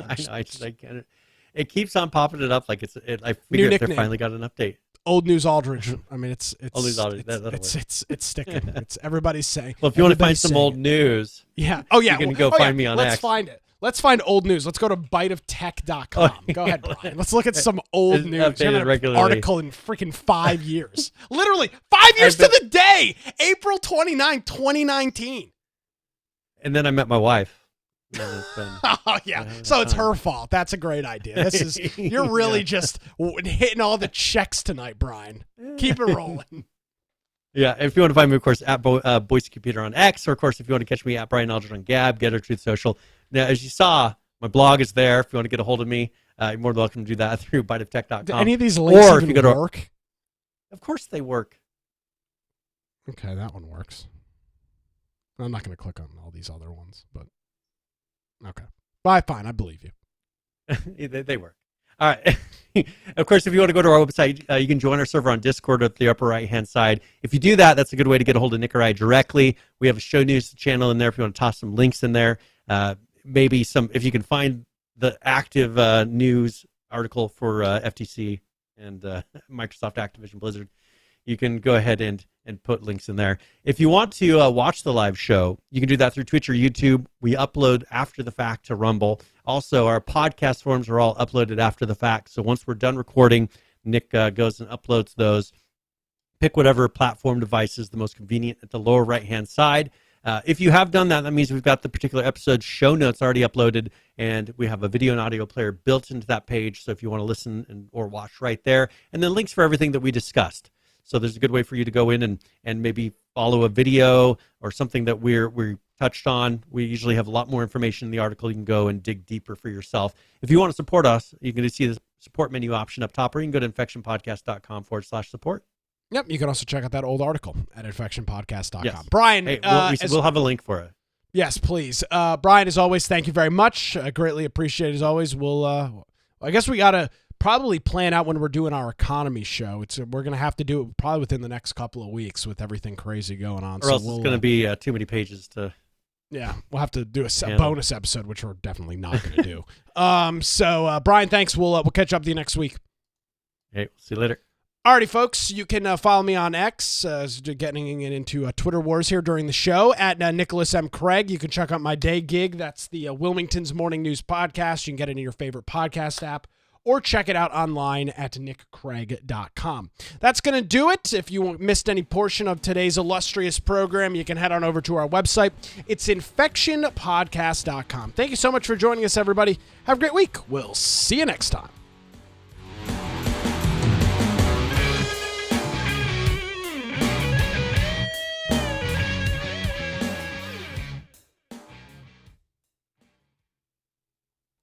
I can't. It keeps on popping it up like I figured they finally got an update. Old News Aldridge. I mean, it's Old News Aldridge. It's sticking. It's everybody's saying. Well, if you want to find some old news, yeah. Oh yeah. You can go find me on X. Let's find it. Let's find old news. Let's go to biteoftech.com. Go ahead, Brian. Let's look at some old news. You have an article in freaking 5 years. Literally 5 years to the day. April 29, 2019. And then I met my wife. Oh yeah, so it's her fault. That's a great idea. You're really just hitting all the checks tonight, Brian. Keep it rolling. Yeah, if you want to find me, of course, at Boise Computer on X, or of course, if you want to catch me at Brian Aldridge on Gab, Getter, Truth Social. Now, as you saw, my blog is there. If you want to get a hold of me, you're more than welcome to do that through biteoftech.com. Do any of these links or if you go to work? Of course they work. Okay, that one works. I'm not going to click on all these other ones, but okay. Fine, I believe you. They work. All right. Of course, if you want to go to our website, you can join our server on Discord at the upper right-hand side. If you do that, that's a good way to get a hold of Nick or I directly. We have a show news channel in there if you want to toss some links in there. Maybe if you can find the active news article for FTC and Microsoft, Activision, Blizzard, you can go ahead and put links in there. If you want to watch the live show, you can do that through Twitch or YouTube. We upload after the fact to Rumble. Also, our podcast forms are all uploaded after the fact. So once we're done recording, Nick goes and uploads those. Pick whatever platform device is the most convenient at the lower right-hand side. If you have done that, that means we've got the particular episode show notes already uploaded, and we have a video and audio player built into that page. So if you want to listen or watch right there, and then links for everything that we discussed. So there's a good way for you to go in and maybe follow a video or something that we touched on. We usually have a lot more information in the article. You can go and dig deeper for yourself. If you want to support us, you can see the support menu option up top, or you can go to infectionpodcast.com/support. Yep, you can also check out that old article at infectionpodcast.com. Yes. Brian, hey, we'll have a link for it. Yes, please. Brian, as always, thank you very much. Greatly appreciate it as always. I guess we got to probably plan out when we're doing our economy show. We're going to have to do it probably within the next couple of weeks with everything crazy going on. Or else it's going to be too many pages to... Yeah, we'll have to do a bonus episode, which we're definitely not going to do. Brian, thanks. We'll catch up with you next week. Hey, see you later. Alrighty, folks, you can follow me on X, getting into Twitter wars here during the show, at Nicholas M. Craig. You can check out my day gig. That's the Wilmington's Morning News Podcast. You can get it in your favorite podcast app, or check it out online at nickcraig.com. That's going to do it. If you missed any portion of today's illustrious program, you can head on over to our website. It's infectionpodcast.com. Thank you so much for joining us, everybody. Have a great week. We'll see you next time.